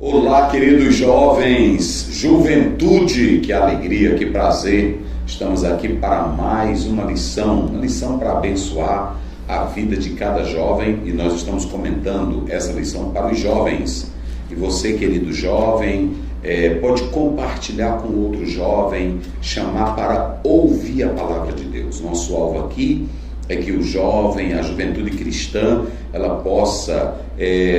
Olá, queridos jovens, juventude, que alegria, que prazer. Estamos aqui para mais uma lição para abençoar a vida de cada jovem, e nós estamos comentando essa lição para os jovens. E você, querido jovem, pode compartilhar com outro jovem, chamar para ouvir a palavra de Deus. Nosso alvo aqui é que o jovem, a juventude cristã, ela possa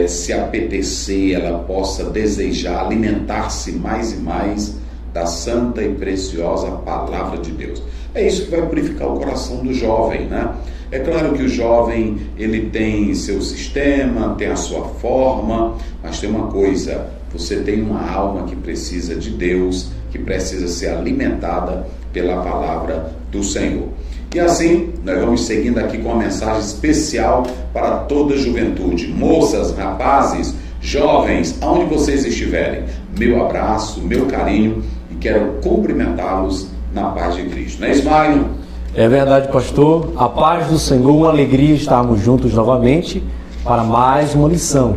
se apetecer, ela possa desejar, alimentar-se mais e mais da santa e preciosa palavra de Deus. É isso que vai purificar o coração do jovem, né? É claro que o jovem, ele tem seu sistema, tem a sua forma, mas tem uma coisa: você tem uma alma que precisa de Deus, que precisa ser alimentada pela palavra do Senhor. E assim, nós vamos seguindo aqui com uma mensagem especial para toda a juventude. Moças, rapazes, jovens, aonde vocês estiverem, meu abraço, meu carinho, e quero cumprimentá-los na paz de Cristo. Não é isso, Magno? É verdade, pastor. A paz do Senhor, uma alegria estarmos juntos novamente para mais uma lição.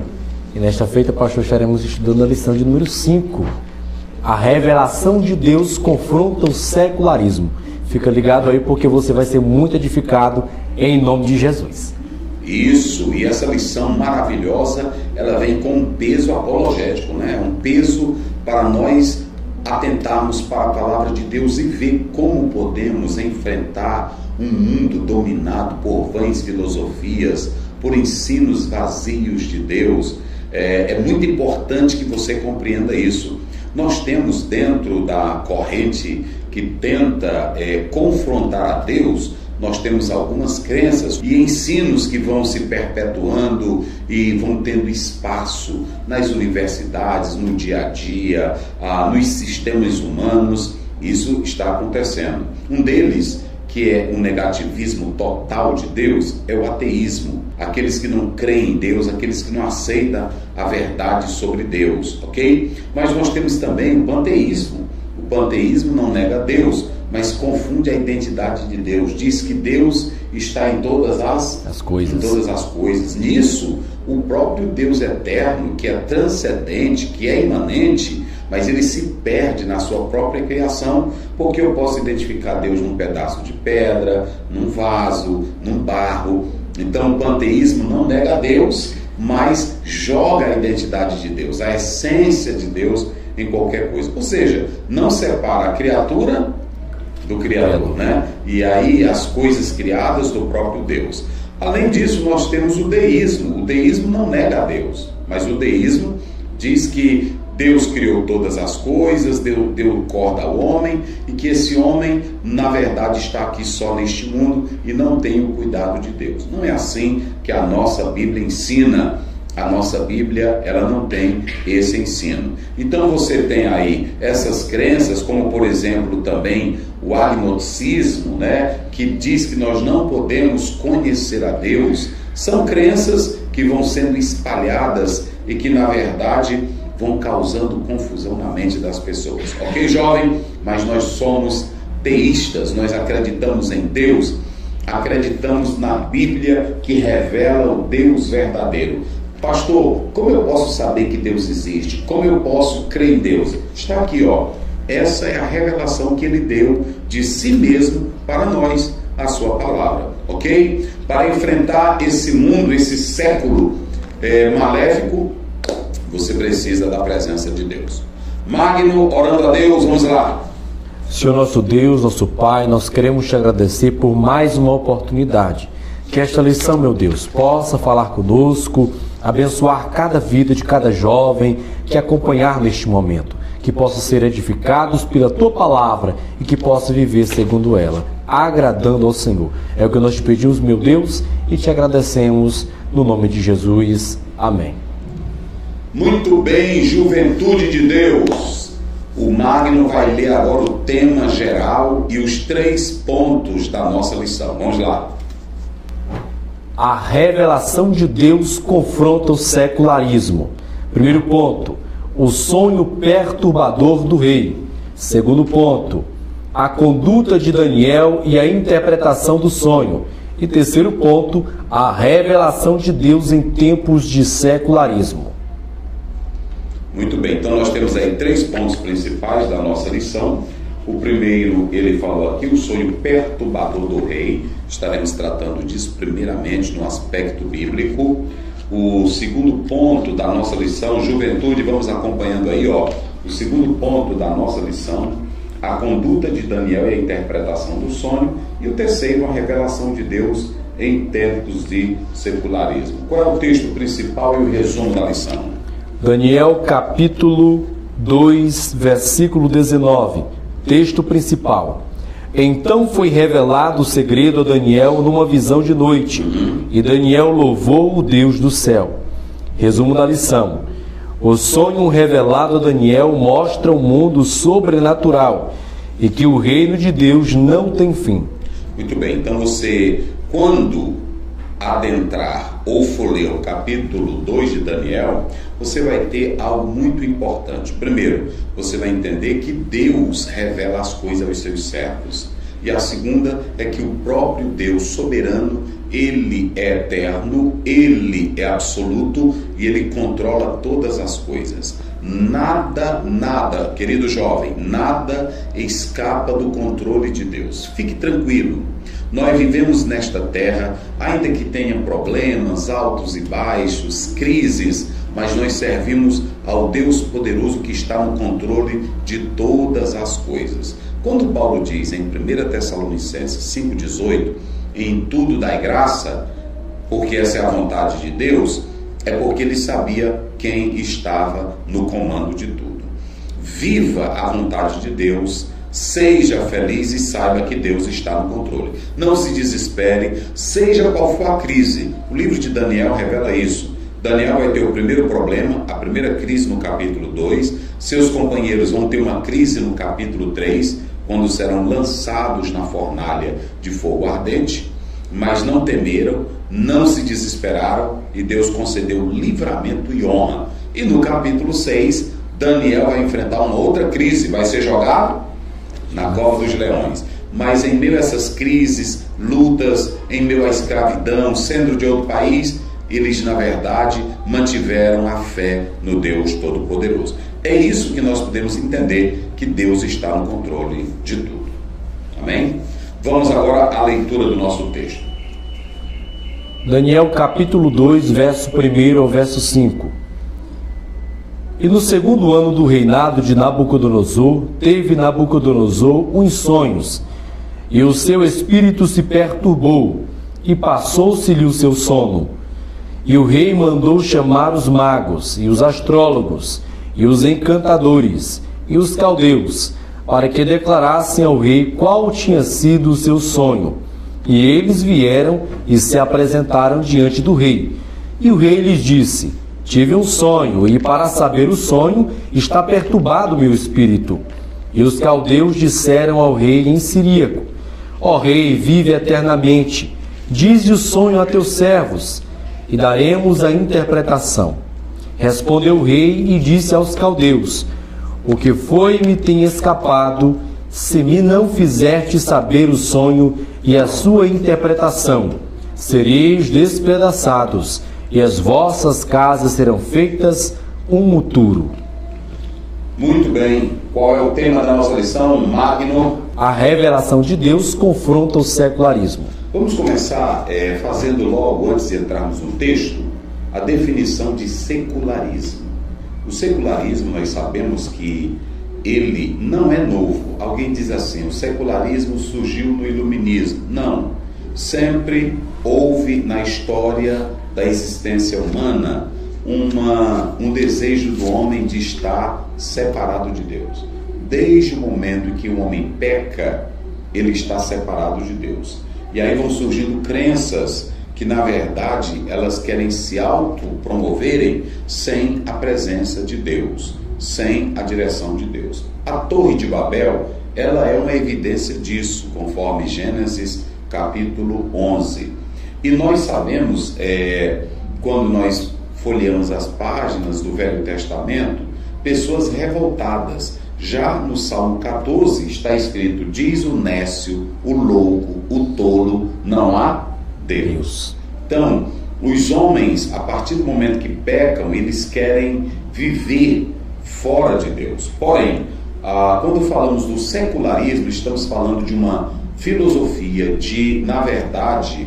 E nesta feita, pastor, estaremos estudando a lição de número 5. A revelação de Deus confronta o secularismo. Fica ligado aí, porque você vai ser muito edificado em nome de Jesus. Isso, e essa lição maravilhosa, ela vem com um peso apologético, né? Um peso para nós atentarmos para a palavra de Deus e ver como podemos enfrentar um mundo dominado por vãs filosofias, por ensinos vazios de Deus. É muito importante que você compreenda isso. Nós temos dentro da corrente que tenta confrontar a Deus, nós temos algumas crenças e ensinos que vão se perpetuando e vão tendo espaço nas universidades, no dia a dia, nos sistemas humanos. Isso está acontecendo. Um deles, que é o negativismo total de Deus, é o ateísmo. Aqueles que não creem em Deus, aqueles que não aceitam a verdade sobre Deus, ok? Mas nós temos também o panteísmo. O panteísmo não nega Deus, mas confunde a identidade de Deus. Diz que Deus está em todas as coisas. Nisso, o próprio Deus eterno, que é transcendente, que é imanente, mas ele se perde na sua própria criação, porque eu posso identificar Deus num pedaço de pedra, num vaso, num barro. Então o panteísmo não nega a Deus, mas joga a identidade de Deus, a essência de Deus em qualquer coisa. Ou seja, não separa a criatura do Criador, né? E aí as coisas criadas do próprio Deus. Além disso, nós temos o deísmo. O deísmo não nega a Deus, mas o deísmo diz que Deus criou todas as coisas, deu corda ao homem, e que esse homem, na verdade, está aqui só neste mundo e não tem o cuidado de Deus. Não é assim que a nossa Bíblia ensina. A nossa Bíblia, ela não tem esse ensino. Então você tem aí essas crenças, como por exemplo também o agnosticismo, né, que diz que nós não podemos conhecer a Deus. São crenças que vão sendo espalhadas e que na verdade vão causando confusão na mente das pessoas. Ok, jovem? Mas nós somos teístas, nós acreditamos em Deus, acreditamos na Bíblia que revela o Deus verdadeiro. Pastor, como eu posso saber que Deus existe? Como eu posso crer em Deus? Está aqui, ó. Essa é a revelação que ele deu de si mesmo para nós, a sua palavra, ok? Para enfrentar esse mundo, esse século maléfico, você precisa da presença de Deus. Magno, orando a Deus, vamos lá. Senhor nosso Deus, nosso Pai, nós queremos te agradecer por mais uma oportunidade. Que esta lição, meu Deus, possa falar conosco, abençoar cada vida de cada jovem que acompanhar neste momento, que possa ser edificados pela tua palavra e que possa viver segundo ela, agradando ao Senhor. É o que nós te pedimos, meu Deus, e te agradecemos no nome de Jesus. Amém. Muito bem, juventude de Deus. O Magno vai ler agora o tema geral e os 3 pontos da nossa lição. Vamos lá. A revelação de Deus confronta o secularismo. Primeiro ponto, o sonho perturbador do rei. Segundo ponto, a conduta de Daniel e a interpretação do sonho. E terceiro ponto, a revelação de Deus em tempos de secularismo. Muito bem, então nós temos aí 3 pontos principais da nossa lição. O primeiro, ele falou aqui, o sonho perturbador do rei. Estaremos tratando disso primeiramente no aspecto bíblico. O segundo ponto da nossa lição, juventude, vamos acompanhando aí, ó. O segundo ponto da nossa lição, a conduta de Daniel e a interpretação do sonho. E o terceiro, a revelação de Deus em tempos de secularismo. Qual é o texto principal e o resumo da lição? Daniel capítulo 2, versículo 19. Texto principal. Então foi revelado o segredo a Daniel numa visão de noite, e Daniel louvou o Deus do céu. Resumo da lição. O sonho revelado a Daniel mostra o mundo sobrenatural e que o reino de Deus não tem fim. Muito bem, então você, quando adentrar ou for ler o capítulo 2 de Daniel, você vai ter algo muito importante. Primeiro, você vai entender que Deus revela as coisas aos seus servos. E a segunda é que o próprio Deus soberano, Ele é eterno, Ele é absoluto e Ele controla todas as coisas. Nada, querido jovem, nada escapa do controle de Deus. Fique tranquilo. Nós vivemos nesta terra, ainda que tenha problemas, altos e baixos, crises, mas nós servimos ao Deus poderoso que está no controle de todas as coisas. Quando Paulo diz em 1 Tessalonicenses 5,18, em tudo dai graça, porque essa é a vontade de Deus, é porque ele sabia quem estava no comando de tudo. Viva a vontade de Deus, seja feliz e saiba que Deus está no controle. Não se desespere, seja qual for a crise. O livro de Daniel revela isso. Daniel vai ter o primeiro problema, a primeira crise no capítulo 2. Seus companheiros vão ter uma crise no capítulo 3, quando serão lançados na fornalha de fogo ardente. Mas não temeram, não se desesperaram e Deus concedeu livramento e honra. E no capítulo 6, Daniel vai enfrentar uma outra crise, vai ser jogado na cova dos leões. Mas em meio a essas crises, lutas, em meio à escravidão, sendo de outro país, eles na verdade mantiveram a fé no Deus Todo-Poderoso. É isso que nós podemos entender, que Deus está no controle de tudo. Amém? Vamos agora à leitura do nosso texto. Daniel capítulo 2, verso 1 ao verso 5. E no segundo ano do reinado de Nabucodonosor, teve Nabucodonosor uns sonhos, e o seu espírito se perturbou, e passou-se-lhe o seu sono. E o rei mandou chamar os magos, e os astrólogos, e os encantadores, e os caldeus, para que declarassem ao rei qual tinha sido o seu sonho. E eles vieram e se apresentaram diante do rei. E o rei lhes disse: tive um sonho, e para saber o sonho está perturbado meu espírito. E os caldeus disseram ao rei em siríaco: ó rei, vive eternamente, dize o sonho a teus servos, e daremos a interpretação. Respondeu o rei e disse aos caldeus: o que foi-me tem escapado, se me não fizerte saber o sonho e a sua interpretação, sereis despedaçados, e as vossas casas serão feitas um muturo. Muito bem, qual é o tema da nossa lição, Magno? A revelação de Deus confronta o secularismo. Vamos começar fazendo logo, antes de entrarmos no texto, a definição de secularismo. O secularismo, nós sabemos que ele não é novo. Alguém diz assim, o secularismo surgiu no iluminismo. Não, sempre houve na história da existência humana um desejo do homem de estar separado de Deus. Desde o momento em que o homem peca, ele está separado de Deus. E aí vão surgindo crenças que, na verdade, elas querem se autopromoverem sem a presença de Deus, sem a direção de Deus. A Torre de Babel, ela é uma evidência disso, conforme Gênesis capítulo 11. E nós sabemos, quando nós folheamos as páginas do Velho Testamento, pessoas revoltadas. Já no Salmo 14 está escrito: diz o nécio, o louco, o tolo, não há Deus. Então, os homens, a partir do momento que pecam, eles querem viver fora de Deus. Porém, quando falamos do secularismo, estamos falando de uma filosofia, na verdade,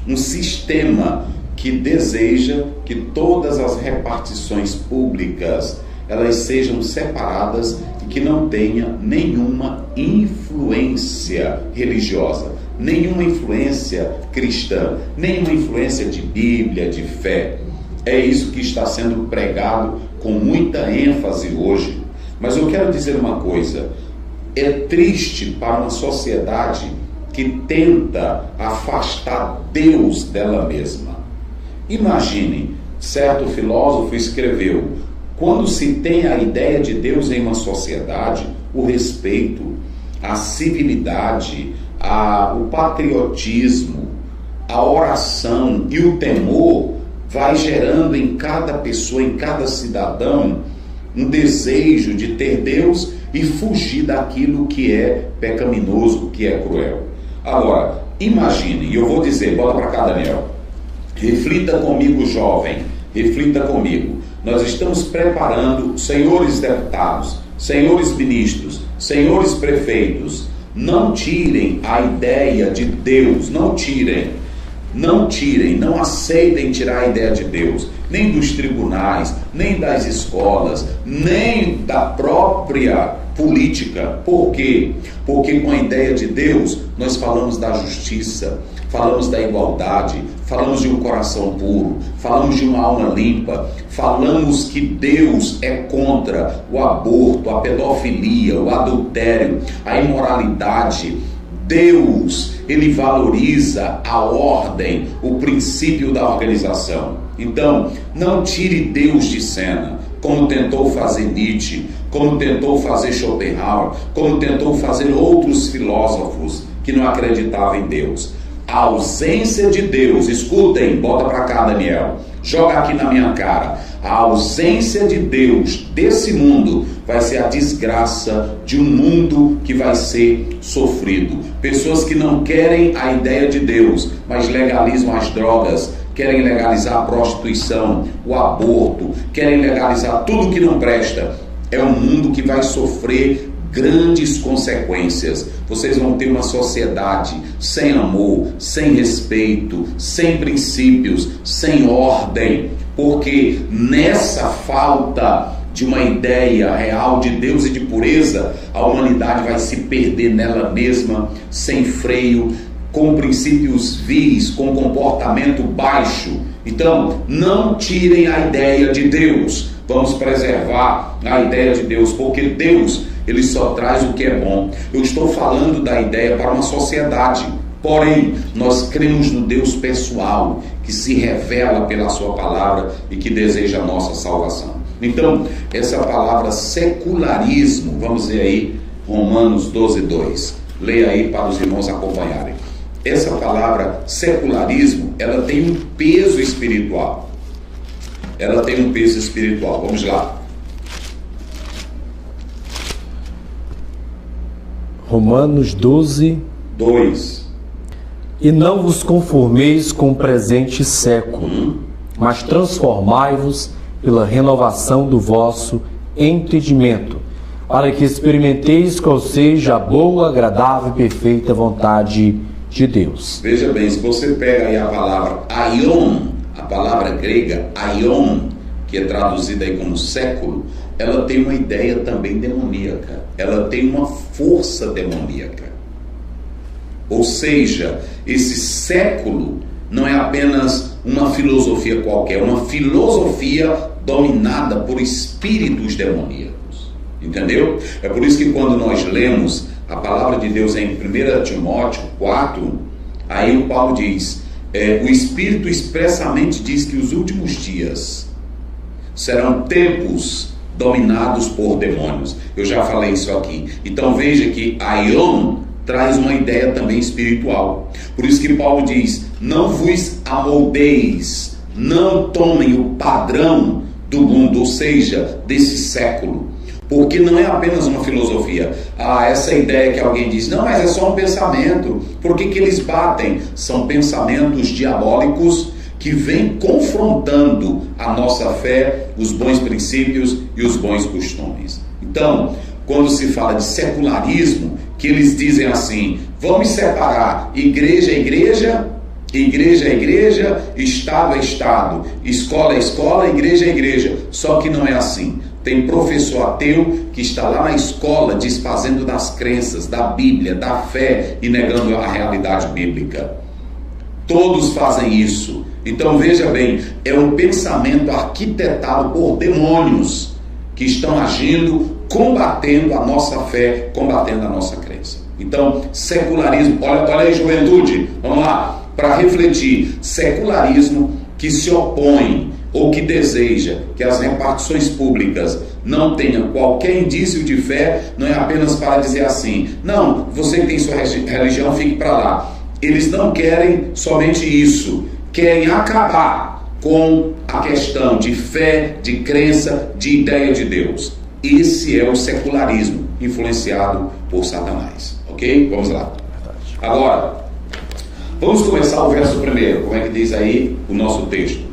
um sistema que deseja que todas as repartições públicas elas sejam separadas e que não tenha nenhuma influência religiosa, nenhuma influência cristã, nenhuma influência de Bíblia, de fé. É isso que está sendo pregado com muita ênfase hoje. Mas eu quero dizer uma coisa: é triste para uma sociedade que tenta afastar Deus dela mesma. Imagine, certo filósofo escreveu: quando se tem a ideia de Deus em uma sociedade, o respeito, a civilidade, o patriotismo, a oração e o temor vai gerando em cada pessoa, em cada cidadão, um desejo de ter Deus e fugir daquilo que é pecaminoso, que é cruel. Agora, imagine, e eu vou dizer, bota para cá, Daniel, reflita comigo, jovem, reflita comigo. Nós estamos preparando, senhores deputados, senhores ministros, senhores prefeitos, não tirem a ideia de Deus, não aceitem tirar a ideia de Deus, nem dos tribunais, nem das escolas, nem da própria política. Por quê? Porque com a ideia de Deus, nós falamos da justiça, falamos da igualdade, falamos de um coração puro, falamos de uma alma limpa, falamos que Deus é contra o aborto, a pedofilia, o adultério, a imoralidade. Deus, ele valoriza a ordem, o princípio da organização. Então, não tire Deus de cena, como tentou fazer Nietzsche, como tentou fazer Schopenhauer, como tentou fazer outros filósofos que não acreditavam em Deus. A ausência de Deus, escutem, bota para cá, Daniel, joga aqui na minha cara. A ausência de Deus desse mundo vai ser a desgraça de um mundo que vai ser sofrido. Pessoas que não querem a ideia de Deus, mas legalizam as drogas, querem legalizar a prostituição, o aborto, querem legalizar tudo que não presta. É um mundo que vai sofrer grandes consequências. Vocês vão ter uma sociedade sem amor, sem respeito, sem princípios, sem ordem, porque nessa falta de uma ideia real de Deus e de pureza, a humanidade vai se perder nela mesma, sem freio, com princípios vis, com comportamento baixo. Então, não tirem a ideia de Deus. Vamos preservar a ideia de Deus, porque Deus, ele só traz o que é bom. Eu estou falando da ideia para uma sociedade, porém, nós cremos no Deus pessoal, que se revela pela sua palavra e que deseja a nossa salvação. Então, essa palavra secularismo, vamos ver aí, Romanos 12:2. Leia aí para os irmãos acompanharem. Essa palavra secularismo, ela tem um peso espiritual. Ela tem um peso espiritual. Vamos lá. Romanos 12:2. E não vos conformeis com o presente século, mas transformai-vos pela renovação do vosso entendimento, para que experimenteis qual seja a boa, agradável e perfeita vontade de Deus. Veja bem, se você pega aí a palavra aion, a palavra grega aion, que é traduzida aí como século, ela tem uma ideia também demoníaca, ela tem uma força demoníaca. Ou seja, esse século não é apenas uma filosofia qualquer, uma filosofia dominada por espíritos demoníacos. Entendeu? É por isso que quando nós lemos a palavra de Deus em 1 Timóteo 4, aí o Paulo diz, o Espírito expressamente diz que os últimos dias serão tempos dominados por demônios. Eu já falei isso aqui. Então veja que aion traz uma ideia também espiritual. Por isso que Paulo diz, não vos amoldeis, não tomem o padrão do mundo, ou seja, desse século. Porque não é apenas uma filosofia. Essa ideia que alguém diz, não, mas é só um pensamento. Por que eles batem? São pensamentos diabólicos que vêm confrontando a nossa fé os bons princípios e os bons costumes. Então, quando se fala de secularismo, que eles dizem assim, vamos separar igreja é igreja, igreja é igreja, Estado é Estado, escola é escola, igreja é igreja. Só que não é assim. Tem professor ateu que está lá na escola desfazendo das crenças, da Bíblia, da fé e negando a realidade bíblica. Todos fazem isso. Então veja bem, é um pensamento arquitetado por demônios que estão agindo, combatendo a nossa fé, combatendo a nossa crença. Então, secularismo, olha aí, juventude, vamos lá, para refletir, secularismo que se opõe ou que deseja que as repartições públicas não tenham qualquer indício de fé, não é apenas para dizer assim, não, você que tem sua religião, fique para lá. Eles não querem somente isso, querem acabar com a questão de fé, de crença, de ideia de Deus. Esse é o secularismo influenciado por Satanás. Ok? Vamos lá. Agora, vamos começar o verso primeiro. Como é que diz aí o nosso texto?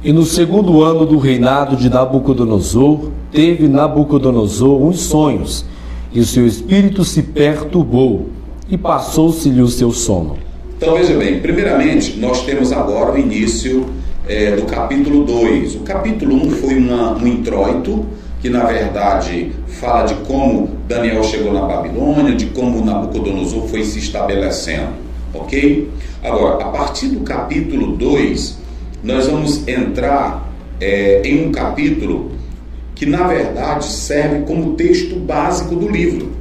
E no segundo ano do reinado de Nabucodonosor, teve Nabucodonosor uns sonhos, e o seu espírito se perturbou, e passou-se-lhe o seu sono. Então veja bem, primeiramente nós temos agora o início do capítulo 2. O capítulo 1 foi um introito, que na verdade fala de como Daniel chegou na Babilônia, de como Nabucodonosor foi se estabelecendo, ok? Agora, a partir do capítulo 2, nós vamos entrar em um capítulo que na verdade serve como texto básico do livro.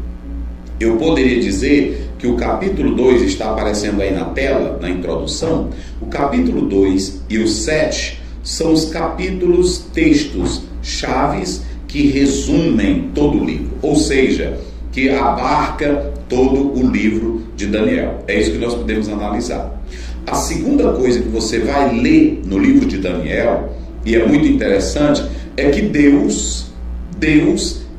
Eu poderia dizer que o capítulo 2 está aparecendo aí na tela, na introdução. O capítulo 2 e o 7 são os capítulos, textos chaves que resumem todo o livro, ou seja, que abarca todo o livro de Daniel. É isso que nós podemos analisar. A segunda coisa que você vai ler no livro de Daniel, e é muito interessante, é que Deus,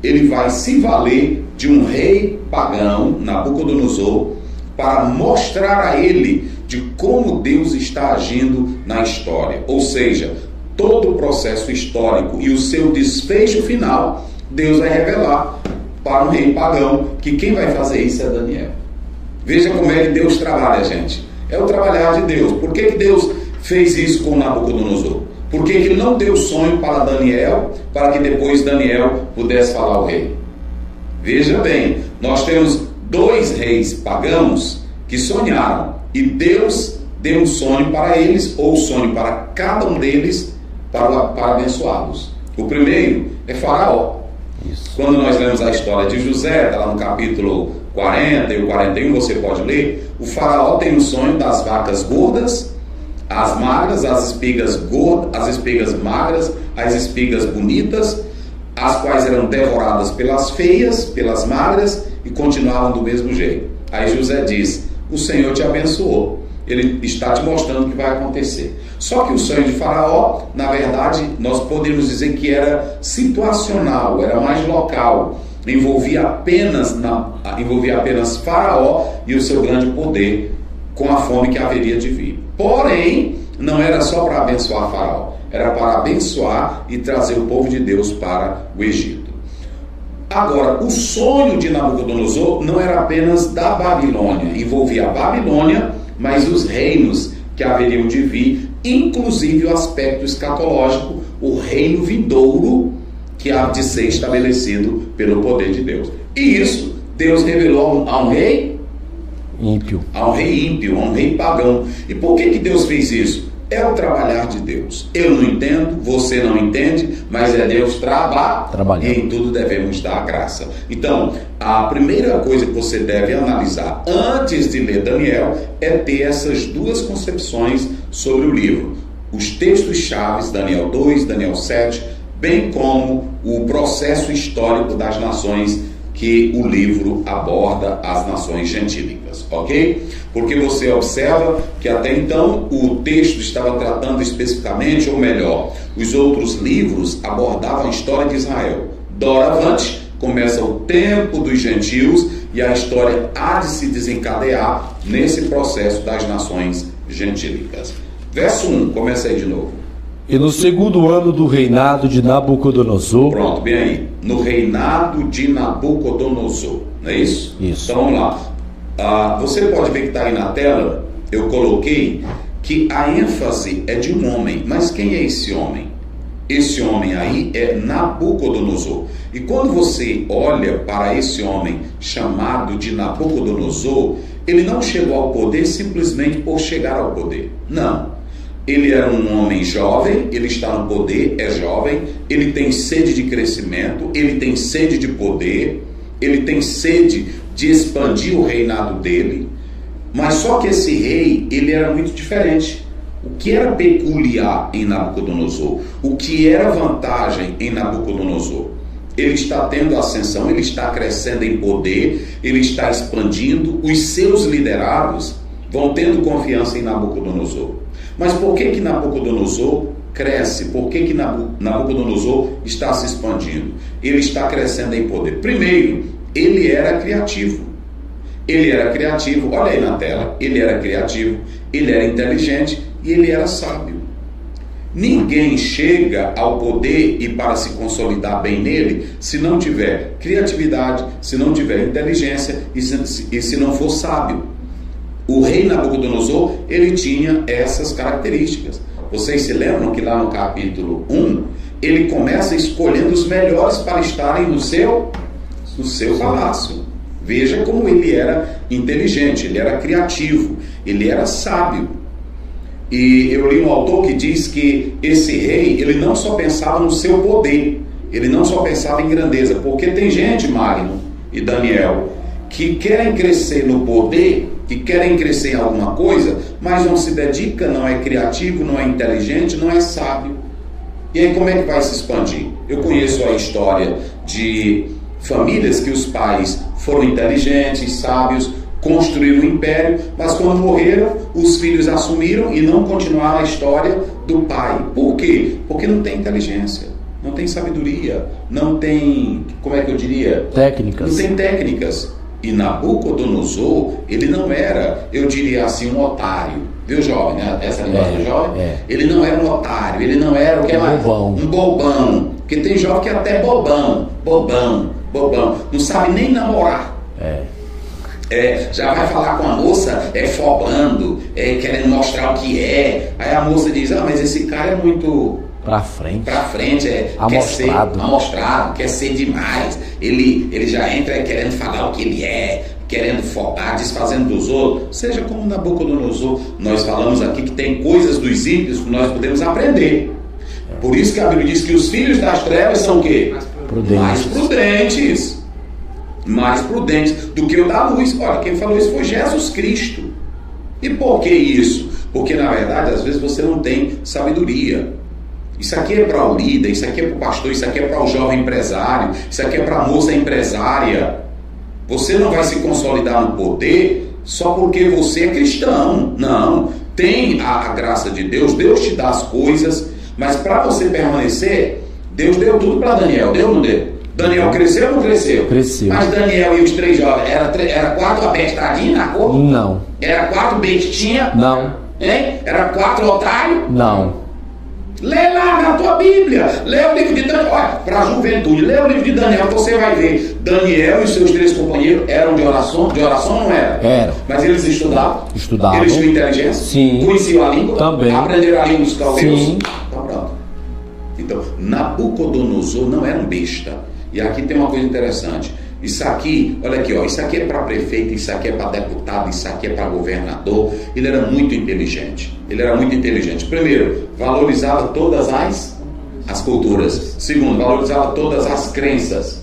ele vai se valer de um rei pagão, Nabucodonosor, para mostrar a ele de como Deus está agindo na história. Ou seja, todo o processo histórico e o seu desfecho final, Deus vai revelar para um rei pagão, que quem vai fazer isso é Daniel. Veja como é que Deus trabalha, gente. É o trabalhar de Deus. Por que Deus fez isso com Nabucodonosor? Por que ele não deu sonho para Daniel, para que depois Daniel pudesse falar ao rei? Veja bem, nós temos dois reis pagãos que sonharam, e Deus deu um sonho para eles, ou um sonho para cada um deles, para abençoá-los. O primeiro é Faraó. Isso. Quando nós lemos a história de José, está lá no capítulo 40 e o 41, você pode ler, o Faraó tem o sonho das vacas gordas, as magras, as espigas gordas, as espigas magras, as espigas bonitas, as quais eram devoradas pelas feias, pelas magras, e continuavam do mesmo jeito. Aí José diz, o Senhor te abençoou, ele está te mostrando o que vai acontecer. Só que o sonho de Faraó, na verdade, nós podemos dizer que era situacional, era mais local, envolvia apenas Faraó e o seu grande poder, com a fome que haveria de vir. Porém, não era só para abençoar Faraó, era para abençoar e trazer o povo de Deus para o Egito. Agora, o sonho de Nabucodonosor não era apenas da Babilônia, envolvia a Babilônia, mas os reinos que haveriam de vir, inclusive o aspecto escatológico, o reino vindouro que há de ser estabelecido pelo poder de Deus. E isso Deus revelou a um rei ímpio, a um rei pagão. E por que Deus fez isso? É o trabalhar de Deus. Eu não entendo, você não entende, mas é Deus trabalhando. E em tudo devemos dar graça. Então, a primeira coisa que você deve analisar antes de ler Daniel é ter essas duas concepções sobre o livro. Os textos chaves, Daniel 2, Daniel 7, bem como o processo histórico das nações que o livro aborda, as nações gentílicas, ok? Porque você observa que até então o texto estava tratando especificamente, ou melhor, os outros livros abordavam a história de Israel. Doravante começa o tempo dos gentios e a história há de se desencadear nesse processo das nações gentílicas. Verso 1, começa aí de novo. E no segundo ano do reinado de Nabucodonosor. Pronto, bem aí. No reinado de Nabucodonosor, não é isso? Isso. Então vamos lá. Você pode ver que está aí na tela, eu coloquei que a ênfase é de um homem. Mas quem é esse homem? Esse homem aí é Nabucodonosor. E quando você olha para esse homem chamado de Nabucodonosor, ele não chegou ao poder simplesmente por chegar ao poder. Não. Ele era um homem jovem, ele está no poder, é jovem, ele tem sede de crescimento, ele tem sede de poder, ele tem sede de expandir o reinado dele. Mas só que esse rei, ele era muito diferente. O que era peculiar em Nabucodonosor? O que era vantagem em Nabucodonosor? Ele está tendo ascensão, ele está crescendo em poder, ele está expandindo, os seus liderados vão tendo confiança em Nabucodonosor. Mas por que Nabucodonosor cresce? Por que Nabucodonosor está se expandindo? Ele está crescendo em poder. Primeiro, ele era criativo. Ele era criativo, olha aí na tela, ele era criativo, ele era inteligente e ele era sábio. Ninguém chega ao poder e para se consolidar bem nele se não tiver criatividade, se não tiver inteligência e se não for sábio. O rei Nabucodonosor, ele tinha essas características. Vocês se lembram que lá no capítulo 1, ele começa escolhendo os melhores para estarem no seu palácio. Veja como ele era inteligente, ele era criativo, ele era sábio. E eu li um autor que diz que esse rei, ele não só pensava no seu poder, ele não só pensava em grandeza, porque tem gente, Magno e Daniel, que querem crescer no poder, que querem crescer em alguma coisa, mas não se dedica, não é criativo, não é inteligente, não é sábio. E aí como é que vai se expandir? Eu conheço a história de famílias que os pais foram inteligentes, sábios, construíram um império, mas quando morreram, os filhos assumiram e não continuaram a história do pai. Por quê? Porque não tem inteligência, não tem sabedoria, não tem, como é que eu diria? Técnicas. Não tem técnicas. E Nabucodonosor, ele não era, eu diria assim, um otário. Viu, jovem? Né? Essa linguagem do jovem? Ele não era um otário, ele não era o que é mais? Um bobão. Porque tem jovem que é até bobão. Não sabe nem namorar. Já vai falar com a moça, fobando, querendo mostrar o que é. Aí a moça diz, mas esse cara é muito... Pra frente, amostrado, quer ser demais. Ele já entra querendo falar o que ele é, querendo focar, desfazendo dos outros. Seja como Nabucodonosor. Nós falamos aqui que tem coisas dos ímpios que nós podemos aprender. Por isso que a Bíblia diz que os filhos das trevas são o quê? Mais prudentes do que o da luz. Olha, quem falou isso foi Jesus Cristo. E por que isso? Porque na verdade às vezes você não tem sabedoria. Isso aqui é para o líder, isso aqui é para o pastor, isso aqui é para o jovem empresário, isso aqui é para a moça empresária. Você não vai se consolidar no poder só porque você é cristão. Não. Tem a graça de Deus, Deus te dá as coisas, mas para você permanecer, Deus deu tudo para Daniel, deu ou não deu? Daniel cresceu ou não cresceu? Cresceu. Mas Daniel e os 3 jovens, era 4 abestadinhos na cor? Não. Era 4 bestinhas? Não. Hein? Era 4 otários? Não. Lê lá na tua Bíblia, lê o livro de Daniel, olha, para a juventude, lê o livro de Daniel, você vai ver, Daniel e os seus 3 companheiros eram de oração não era? Era. Mas eles estudavam? Eles tinham inteligência? Sim. Conheciam a língua? Também. Aprenderam a língua dos caldeus? Sim. Então pronto. Então, Nabucodonosor não era um besta. E aqui tem uma coisa interessante. Isso aqui, olha aqui, isso aqui é para prefeito, isso aqui é para deputado, isso aqui é para governador. Ele era muito inteligente. Primeiro, valorizava todas as culturas. Segundo, valorizava todas as crenças.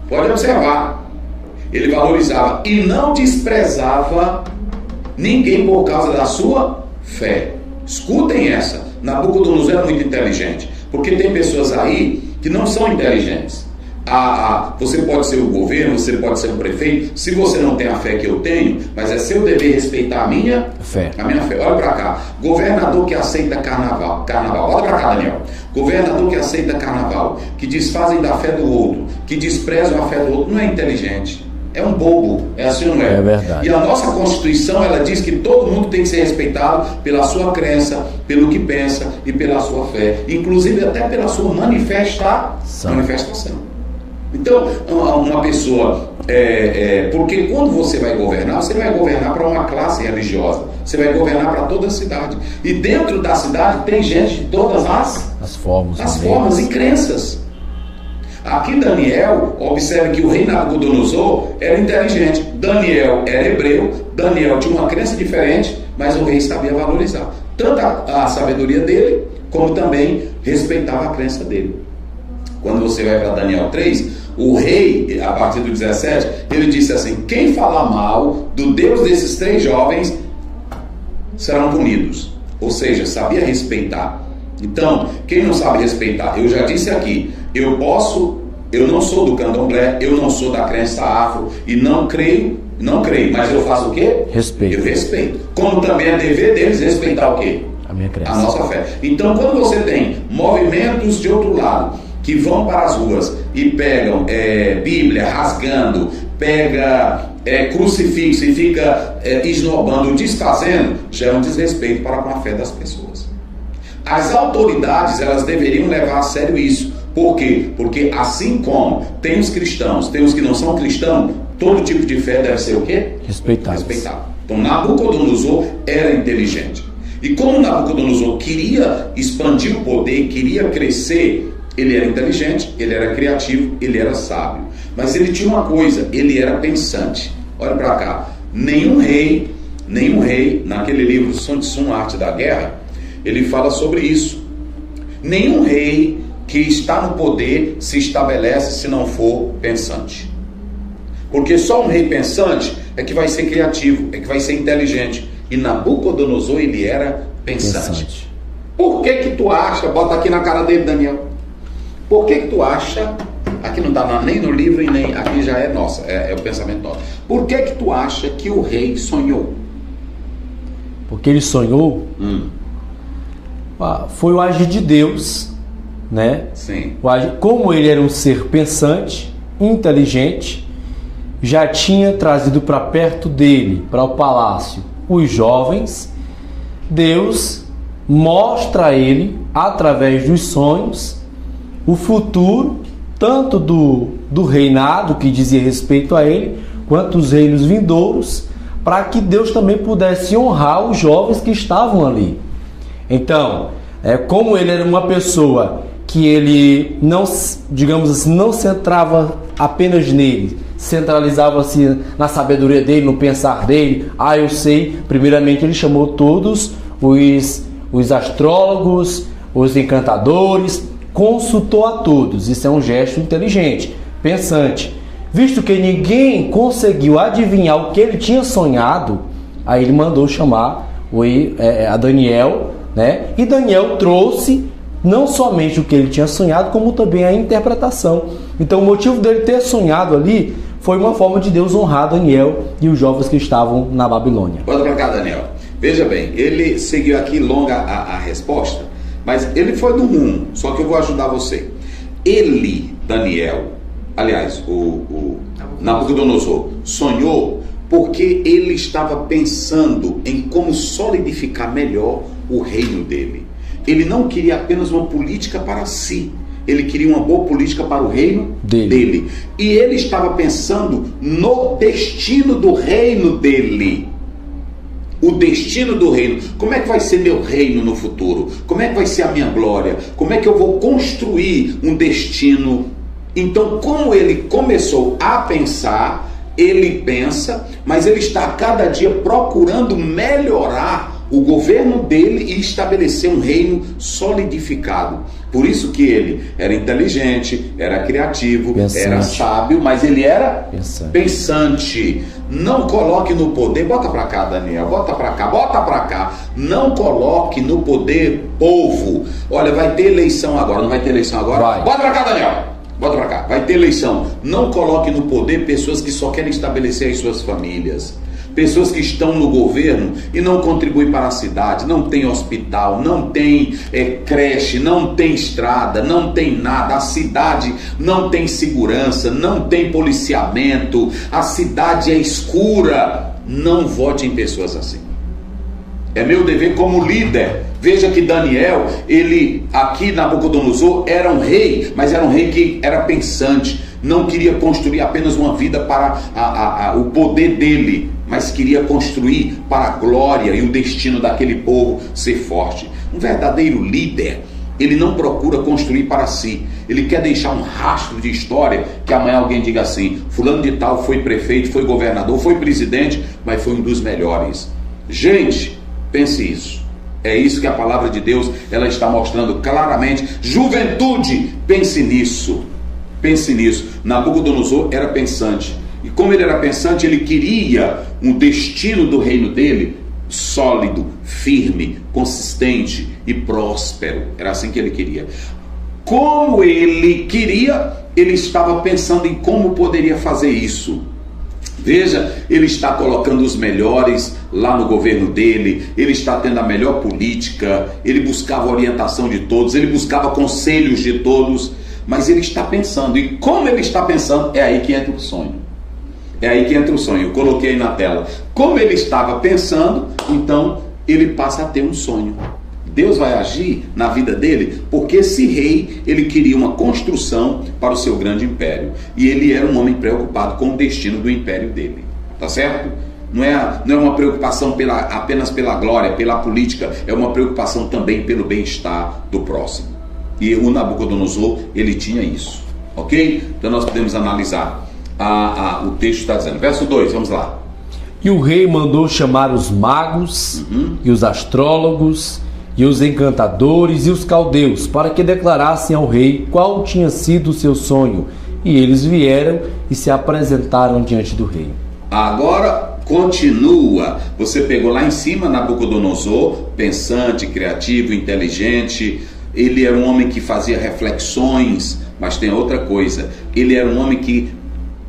Pode observar. Ele valorizava e não desprezava ninguém por causa da sua fé. Escutem essa. Nabucodonosor era muito inteligente. Porque tem pessoas aí que não são inteligentes. Você pode ser o governo, você pode ser o prefeito, se você não tem a fé que eu tenho, mas é seu dever respeitar a minha fé. Olha para cá, governador que aceita carnaval, olha para cá, Daniel, governador que aceita carnaval, que desfazem da fé do outro, que desprezam a fé do outro, não é inteligente. é um bobo, é assim ou não é? É verdade. E a nossa Constituição, ela diz que todo mundo tem que ser respeitado pela sua crença, pelo que pensa e pela sua fé, inclusive até pela sua manifestação. Então, uma pessoa, porque quando você vai governar para uma classe religiosa, você vai governar para toda a cidade, e dentro da cidade tem gente de todas as formas e crenças. Aqui Daniel, observe que o rei Nabucodonosor era inteligente, Daniel era hebreu, Daniel tinha uma crença diferente, mas o rei sabia valorizar tanto a sabedoria dele, como também respeitava a crença dele. Quando você vai para Daniel 3, o rei, a partir do 17, ele disse assim: quem falar mal do Deus desses 3 jovens serão punidos. Ou seja, sabia respeitar. Então, quem não sabe respeitar, eu já disse aqui, eu não sou do candomblé, eu não sou da crença afro e não creio, mas eu faço o quê? Respeito. Eu respeito. Como também é dever deles respeitar o quê? A minha crença. A nossa fé. Então, quando você tem movimentos de outro lado que vão para as ruas e pegam Bíblia rasgando, pega crucifixo e fica esnobando, desfazendo, já é um desrespeito para com a fé das pessoas. As autoridades, elas deveriam levar a sério isso. Por quê? Porque assim como tem os cristãos, tem os que não são cristãos, todo tipo de fé deve ser o quê? Respeitado. Então Nabucodonosor era inteligente. E como Nabucodonosor queria expandir o poder, queria crescer, ele era inteligente, ele era criativo, ele era sábio. Mas ele tinha uma coisa, ele era pensante. Olha para cá, nenhum rei, naquele livro Sun Tzu, Arte da Guerra, ele fala sobre isso. Nenhum rei que está no poder se estabelece se não for pensante. Porque só um rei pensante é que vai ser criativo, é que vai ser inteligente. E Nabucodonosor, ele era pensante. Por que tu acha, bota aqui na cara dele, Daniel, por que tu acha, aqui não está nem no livro e nem, aqui já é nossa, é o pensamento nosso. Por que tu acha que o rei sonhou? Porque ele sonhou? Foi o agir de Deus, né? Sim. Como ele era um ser pensante, inteligente, já tinha trazido para perto dele, para o palácio, os jovens. Deus mostra a ele, através dos sonhos, o futuro, tanto do reinado que dizia respeito a ele, quanto os reinos vindouros, para que Deus também pudesse honrar os jovens que estavam ali. Então, como ele era uma pessoa que ele não, digamos assim, não centrava apenas nele, centralizava-se na sabedoria dele, no pensar dele. Eu sei, primeiramente ele chamou todos os astrólogos, os encantadores, consultou a todos. Isso é um gesto inteligente, pensante. Visto que ninguém conseguiu adivinhar o que ele tinha sonhado, aí ele mandou chamar a Daniel, né? E Daniel trouxe não somente o que ele tinha sonhado, como também a interpretação. Então o motivo dele ter sonhado ali foi uma forma de Deus honrar Daniel e os jovens que estavam na Babilônia. Bota pra cá, Daniel. Veja bem, ele seguiu aqui longa a resposta, mas ele foi no rumo, só que eu vou ajudar você. Daniel, aliás, o Nabucodonosor sonhou porque ele estava pensando em como solidificar melhor o reino dele. Ele não queria apenas uma política para si, ele queria uma boa política para o reino dele. E ele estava pensando no destino do reino dele. O destino do reino. Como é que vai ser meu reino no futuro? Como é que vai ser a minha glória? Como é que eu vou construir um destino? Então, como ele começou a pensar, ele pensa, mas ele está a cada dia procurando melhorar o governo dele e estabelecer um reino solidificado. Por isso que ele era inteligente, era criativo, era sábio, mas ele era pensante. Não coloque no poder, bota pra cá, Daniel, bota pra cá, não coloque no poder povo. Olha, vai ter eleição agora, não vai ter eleição agora? Vai. Bota pra cá, Daniel, bota pra cá, vai ter eleição. Não coloque no poder pessoas que só querem estabelecer as suas famílias. pessoas que estão no governo e não contribuem para a cidade, não tem hospital, não tem creche, não tem estrada, não tem nada, a cidade não tem segurança, não tem policiamento, a cidade é escura. Não vote em pessoas assim. É meu dever como líder. Veja que Daniel, ele aqui Nabucodonosor era um rei, mas era um rei que era pensante, não queria construir apenas uma vida para o poder dele, mas queria construir para a glória e o destino daquele povo ser forte. Um verdadeiro líder, ele não procura construir para si, ele quer deixar um rastro de história, que amanhã alguém diga assim: fulano de tal foi prefeito, foi governador, foi presidente, mas foi um dos melhores. Gente, pense isso. É isso que a palavra de Deus ela está mostrando claramente. Juventude, pense nisso. Pense nisso. Nabucodonosor era pensante. E como ele era pensante, ele queria um destino do reino dele sólido, firme, consistente e próspero. Era assim que ele queria. Como ele queria, ele estava pensando em como poderia fazer isso. Veja, ele está colocando os melhores lá no governo dele, ele está tendo a melhor política, ele buscava a orientação de todos, ele buscava conselhos de todos, mas ele está pensando. E como ele está pensando, é aí que entra o sonho. É aí que entra o sonho. Eu coloquei aí na tela. Como ele estava pensando, então ele passa a ter um sonho. Deus vai agir na vida dele, porque esse rei, ele queria uma construção para o seu grande império. E ele era um homem preocupado com o destino do império dele. Tá certo? Não é uma preocupação apenas pela glória, pela política, é uma preocupação também pelo bem-estar do próximo. E o Nabucodonosor, ele tinha isso. Ok? Então nós podemos analisar. O texto está dizendo. Verso 2, vamos lá. E o rei mandou chamar os magos e os astrólogos e os encantadores e os caldeus, para que declarassem ao rei qual tinha sido o seu sonho. E eles vieram e se apresentaram diante do rei. Agora continua. Você pegou lá em cima Nabucodonosor, pensante, criativo, inteligente. Ele era um homem que fazia reflexões, mas tem outra coisa. Ele era um homem que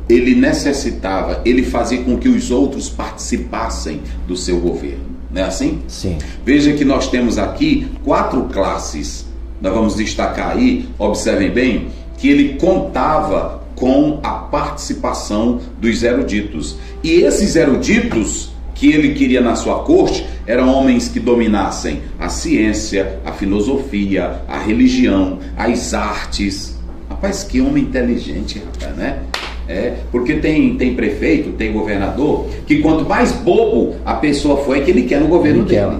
ele necessitava, ele fazia com que os outros participassem do seu governo. Não é assim? Sim. Veja que nós temos aqui 4 classes. Nós vamos destacar aí, observem bem, que ele contava com a participação dos eruditos. E esses eruditos que ele queria na sua corte eram homens que dominassem a ciência, a filosofia, a religião, as artes. Rapaz, que homem inteligente, rapaz, né? Porque tem prefeito, tem governador, que quanto mais bobo a pessoa foi, que ele quer no governo dele.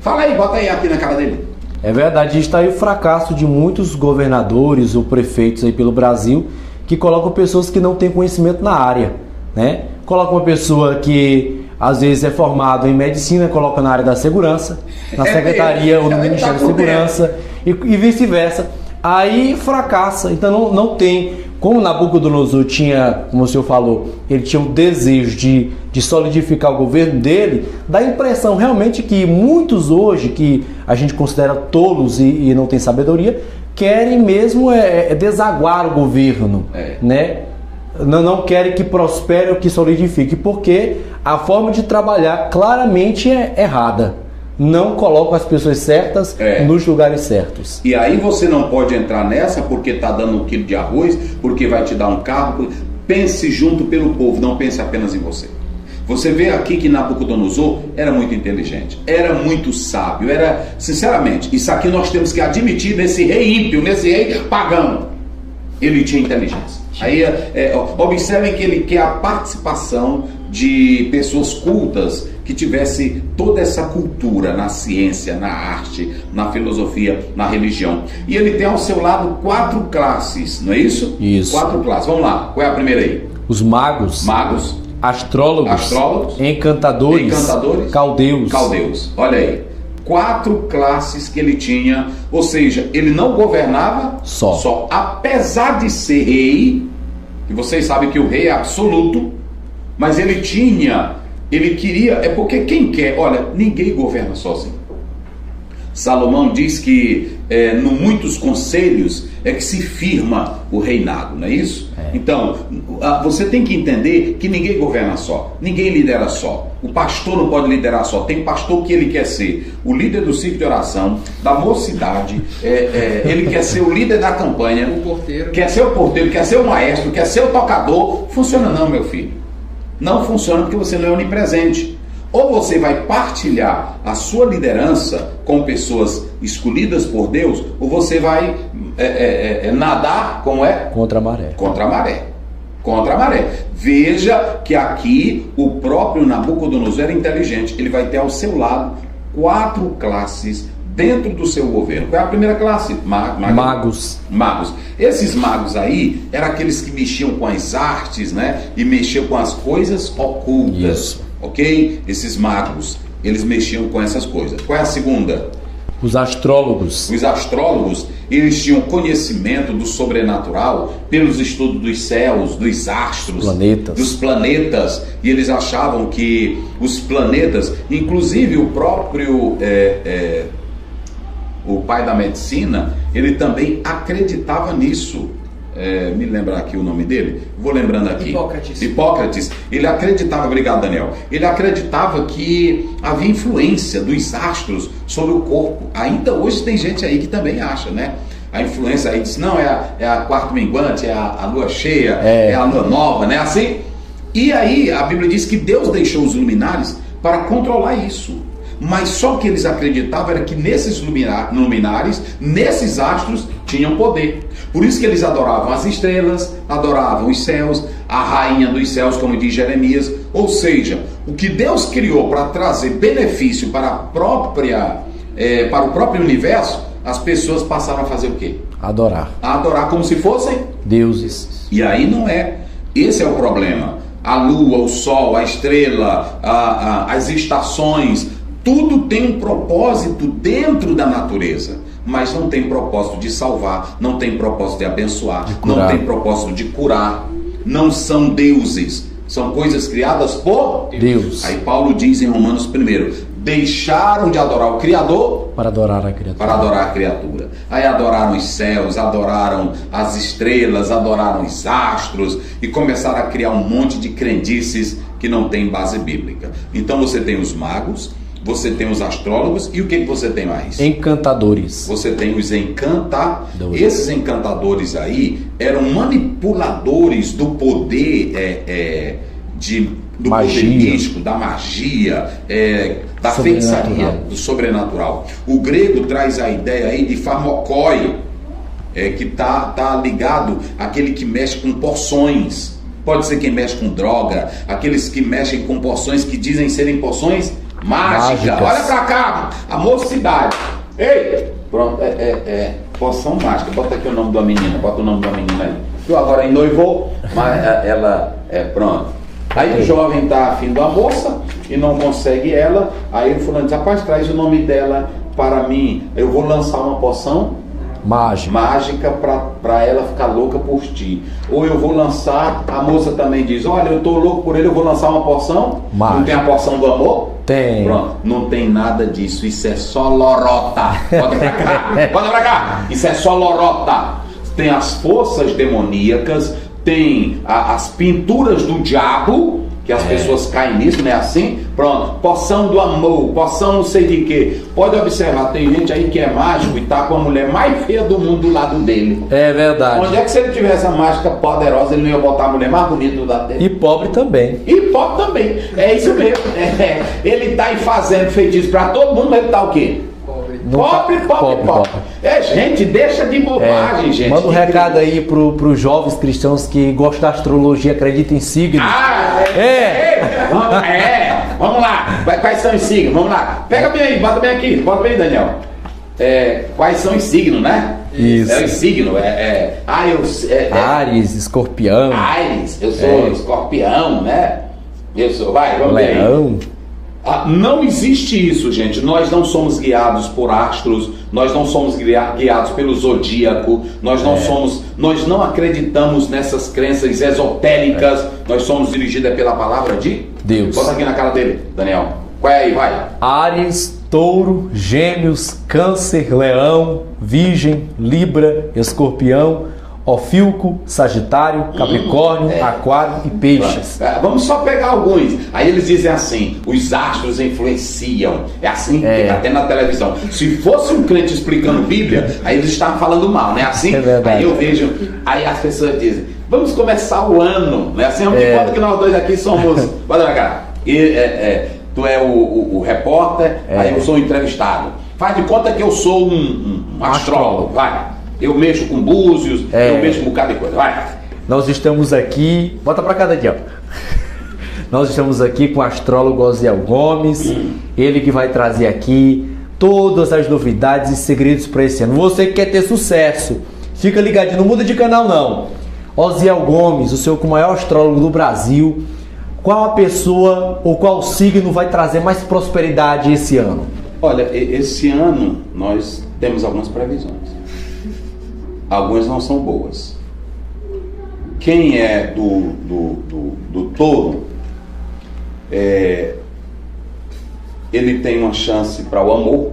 Fala aí, bota aí aqui na cara dele. É verdade, está aí o fracasso de muitos governadores ou prefeitos aí pelo Brasil, que colocam pessoas que não têm conhecimento na área, né? Coloca uma pessoa que às vezes é formado em medicina, coloca na área da segurança, na secretaria ou no Ministério da Segurança e vice-versa. Aí fracassa, então não tem. Como Nabucodonosor tinha, como o senhor falou, ele tinha um desejo de solidificar o governo dele, dá a impressão realmente que muitos hoje, que a gente considera tolos e não tem sabedoria, querem mesmo desaguar o governo, né? Não querem que prospere ou que solidifique, porque a forma de trabalhar claramente é errada. Não colocam as pessoas certas nos lugares certos. E aí você não pode entrar nessa porque está dando 1 quilo de arroz, porque vai te dar um carro. Pense junto pelo povo, não pense apenas em você. Você vê aqui que Nabucodonosor era muito inteligente, era muito sábio, sinceramente, isso aqui nós temos que admitir nesse rei ímpio, nesse rei pagão. Ele tinha inteligência. Aí observem que ele quer a participação de pessoas cultas, que tivesse toda essa cultura na ciência, na arte, na filosofia, na religião. E ele tem ao seu lado 4 classes, não é isso? Isso. 4 classes. Vamos lá, qual é a primeira aí? Os magos. Astrólogos. Encantadores. Caldeus. Olha aí. 4 classes que ele tinha, ou seja, ele não governava só. Apesar de ser rei, e vocês sabem que o rei é absoluto, mas ele queria, porque quem quer, olha, ninguém governa sozinho. Salomão diz que no muitos conselhos é que se firma o reinado, não é isso? Então, você tem que entender que ninguém governa só, ninguém lidera só. O pastor não pode liderar só. Tem pastor que ele quer ser o líder do ciclo de oração, da mocidade, ele quer ser o líder da campanha, o porteiro. Quer ser o porteiro, quer ser o maestro, quer ser o tocador. Funciona não, meu filho. Não funciona porque você não é onipresente. Ou você vai partilhar a sua liderança com pessoas escolhidas por Deus, ou você vai nadar contra a maré. Contra a maré. Contra a maré. Veja que aqui o próprio Nabucodonosor era inteligente. Ele vai ter ao seu lado 4 classes dentro do seu governo. Qual é a primeira classe? Magos. Esses magos aí eram aqueles que mexiam com as artes, né? E mexiam com as coisas ocultas. Isso. Ok? Esses magos, eles mexiam com essas coisas. Qual é a segunda? Os astrólogos. Os astrólogos, eles tinham conhecimento do sobrenatural pelos estudos dos céus, dos astros, dos planetas. E eles achavam que os planetas, inclusive o próprio o pai da medicina, ele também acreditava nisso. Me lembrar aqui o nome dele, vou lembrando aqui. Hipócrates. Ele acreditava, obrigado Daniel, ele acreditava que havia influência dos astros sobre o corpo. Ainda hoje tem gente aí que também acha, né? A influência aí diz, não, é a quarto minguante, é a lua cheia, é a lua nova, né? Assim. E aí a Bíblia diz que Deus deixou os luminares para controlar isso. Mas só que eles acreditavam era que nesses luminares, nesses astros, tinham poder. Por isso que eles adoravam as estrelas, adoravam os céus, a rainha dos céus, como diz Jeremias. Ou seja, o que Deus criou para trazer benefício para o próprio universo, as pessoas passaram a fazer o quê? Adorar. A adorar como se fossem deuses. E aí não é. Esse é o problema. A lua, o sol, a estrela, as estações, tudo tem um propósito dentro da natureza, mas não tem propósito de salvar, não tem propósito de abençoar, não tem propósito de curar. Não são deuses, são coisas criadas por Deus. Aí Paulo diz em Romanos 1, deixaram de adorar o Criador para adorar a criatura. Aí adoraram os céus, adoraram as estrelas, adoraram os astros e começaram a criar um monte de crendices que não tem base bíblica. Então você tem os magos, você tem os astrólogos e o que você tem mais? Encantadores. Você tem os encantadores. Esses encantadores aí eram manipuladores do poder do magia. Poder místico, da magia, da feitiçaria, do sobrenatural. O grego traz a ideia aí de pharmakoi, que tá ligado àquele que mexe com poções. Pode ser quem mexe com droga, aqueles que mexem com poções que dizem serem poções mágicas. Olha pra cá, a mocidade. Ei, pronto, poção mágica. Bota aqui o nome da menina, bota o nome da menina aí. Eu agora ennoivou, mas ela pronto. Aí o jovem tá afim da moça e não consegue ela. Aí ele falou, rapaz, traz o nome dela para mim. Eu vou lançar uma poção mágica para ela ficar louca por ti. Ou eu vou lançar, a moça também diz, olha, eu tô louco por ele, eu vou lançar uma poção mágica. Não tem a poção do amor? Tem. Pronto, não tem nada disso, isso é só lorota. Bota pra cá, isso é só lorota. Tem as forças demoníacas, tem as pinturas do diabo, que as pessoas caem nisso, não é assim? Pronto, poção do amor, poção não sei de quê. Pode observar, tem gente aí que é mágico e tá com a mulher mais feia do mundo do lado dele. É verdade. Onde é que se ele tivesse a mágica poderosa, ele não ia botar a mulher mais bonita do lado dele? E pobre também. É isso mesmo. Ele tá aí fazendo feitiço pra todo mundo, mas ele tá o quê? Pobre. Gente, deixa de bobagem, gente. Manda um recado aí pros jovens cristãos que gostam da astrologia, acreditam em signos. Vamos lá. Quais são os signos? Vamos lá. Pega bem aí, bota bem aqui, Daniel. Quais são os signos, né? Isso. Os signos. Áries, Escorpião. Eu sou Escorpião, né? Vamos ver aí. Leão. Não existe isso, gente. Nós não somos guiados por astros, nós não somos guiados pelo zodíaco, nós não acreditamos nessas crenças esotéricas, nós somos dirigidos pela palavra de Deus. Bota aqui na cara dele, Daniel. Qual é aí, vai? Áries, Touro, Gêmeos, Câncer, Leão, Virgem, Libra, Escorpião, Ofilco, Sagitário, Capricórnio, Aquário e Peixes. Vamos só pegar alguns. Aí eles dizem assim: os astros influenciam. É assim que tem até na televisão. Se fosse um crente explicando Bíblia, aí eles estavam falando mal, né? Assim, é verdade. Aí eu vejo, aí as pessoas dizem: vamos começar o ano, né? Assim, de conta que nós dois aqui somos. Bora pra cá. Tu é o repórter, aí eu sou o entrevistado. Faz de conta que eu sou um astrólogo, vai. Eu mexo com búzios, eu mexo com um bocado de coisa, vai. Nós estamos aqui, bota pra cá daqui, ó. Nós estamos aqui com o astrólogo Osiel Gomes, ele que vai trazer aqui todas as novidades e segredos para esse ano. Você que quer ter sucesso, fica ligadinho, não muda de canal não. Osiel Gomes, o seu maior astrólogo do Brasil. Qual a pessoa ou qual signo vai trazer mais prosperidade esse ano? Olha, esse ano nós temos algumas previsões. Algumas não são boas. Quem é do touro, ele tem uma chance para o amor,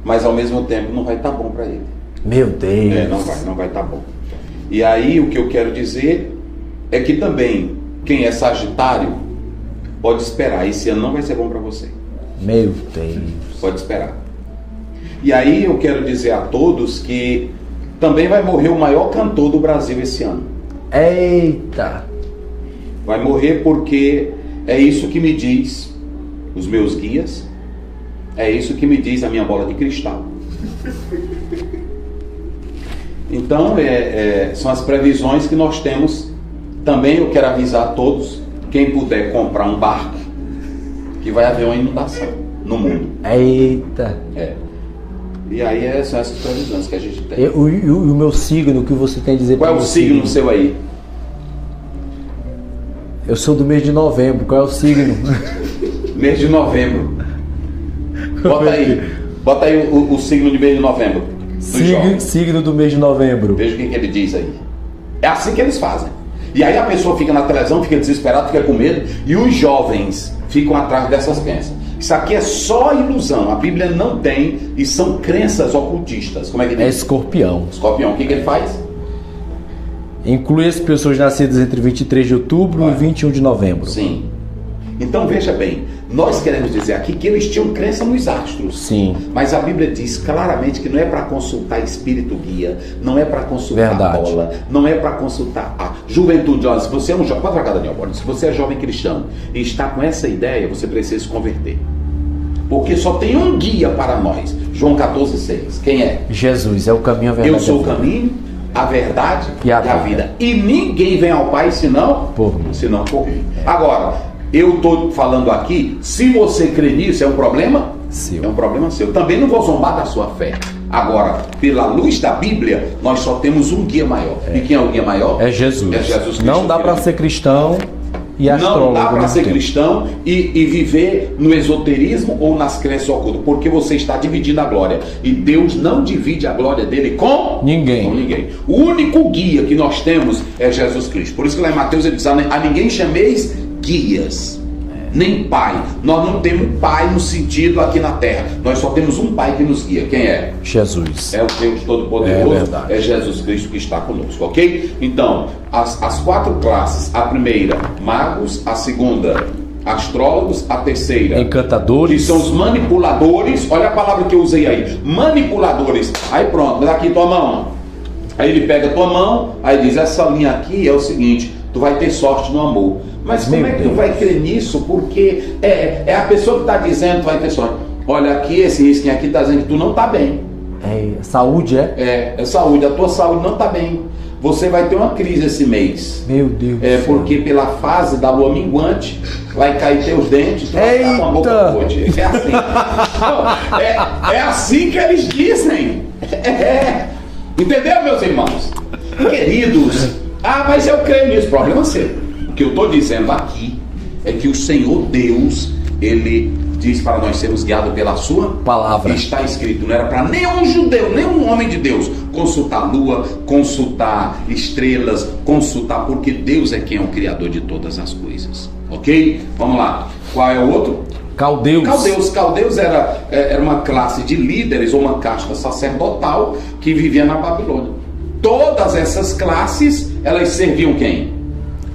mas ao mesmo tempo não vai estar bom para ele. Meu Deus! Não vai estar bom. E aí o que eu quero dizer é que também quem é Sagitário pode esperar. Esse ano não vai ser bom para você. Meu Deus! Pode esperar. E aí eu quero dizer a todos que também vai morrer o maior cantor do Brasil esse ano. Eita! Vai morrer porque é isso que me diz os meus guias, é isso que me diz a minha bola de cristal. Então, são as previsões que nós temos. Também eu quero avisar a todos, quem puder comprar um barco, que vai haver uma inundação no mundo. Eita! E aí são essas previsões que a gente tem. E o meu signo, o que você tem a dizer? Qual é o signo seu aí? Eu sou do mês de novembro. Qual é o signo? Mês de novembro. Bota aí o signo de mês de novembro. Signo do mês de novembro. Veja o que ele diz aí. É assim que eles fazem. E aí a pessoa fica na televisão, fica desesperada, fica com medo, e os jovens ficam atrás dessas crenças. Isso aqui é só ilusão. A Bíblia não tem, e são crenças ocultistas. Como é que diz? É Escorpião. Escorpião, o que ele faz? Inclui as pessoas nascidas entre 23 de outubro e 21 de novembro. Sim. Então veja bem, nós queremos dizer aqui que eles tinham crença nos astros. Sim. Mas a Bíblia diz claramente que não é para consultar espírito guia, não é para consultar bola, não é para consultar a juventude. Olha, se você é um jovem, pode trocar, Daniel, se você é jovem cristão e está com essa ideia, você precisa se converter. Porque só tem um guia para nós. João 14,6. Quem é? Jesus, é o caminho, a verdade. Eu sou o caminho, a verdade e a vida. E ninguém vem ao Pai senão por mim. Agora, eu estou falando aqui, se você crê nisso, é um problema seu. É um problema seu. Também não vou zombar da sua fé. Agora, pela luz da Bíblia, nós só temos um guia maior. E quem é o guia maior? É Jesus. É Jesus Cristo. Não dá para ser cristão e astrólogo. Não dá para ser cristão e viver no esoterismo ou nas crenças ocultas, porque você está dividindo a glória. E Deus não divide a glória dele com ninguém. O único guia que nós temos é Jesus Cristo. Por isso que lá em Mateus ele diz: a ninguém chameis guias, nem pai. Nós não temos pai no sentido aqui na terra. Nós só temos um pai que nos guia. Quem é? Jesus. É o Deus Todo-Poderoso. É Jesus Cristo que está conosco, ok? Então, as quatro classes: a primeira, magos; a segunda, astrólogos; a terceira, encantadores, que são os manipuladores. Olha a palavra que eu usei aí: manipuladores. Aí pronto, dá aqui tua mão. Aí ele pega a tua mão, aí diz: essa linha aqui é o seguinte, tu vai ter sorte no amor. Mas como é que tu vai crer nisso? Porque é a pessoa que está dizendo que tu vai ter sorte. Olha aqui, esse risquinho aqui está dizendo que tu não está bem. Saúde, é saúde. A tua saúde não está bem. Você vai ter uma crise esse mês. Meu Deus. Porque pela fase da lua minguante vai cair teus dentes. Tu vai ficar com a boca podre. É assim. É assim que eles dizem. Entendeu, meus irmãos? Queridos. Mas eu creio nisso. Problema seu. O que eu estou dizendo aqui é que o Senhor Deus, Ele diz para nós sermos guiados pela sua palavra. Está escrito, não era para nenhum judeu, nenhum homem de Deus consultar a lua, consultar estrelas, consultar, porque Deus é quem é o criador de todas as coisas. Ok? Vamos lá. Qual é o outro? Caldeus. Caldeus era uma classe de líderes ou uma casta sacerdotal que vivia na Babilônia. Todas essas classes, elas serviam quem?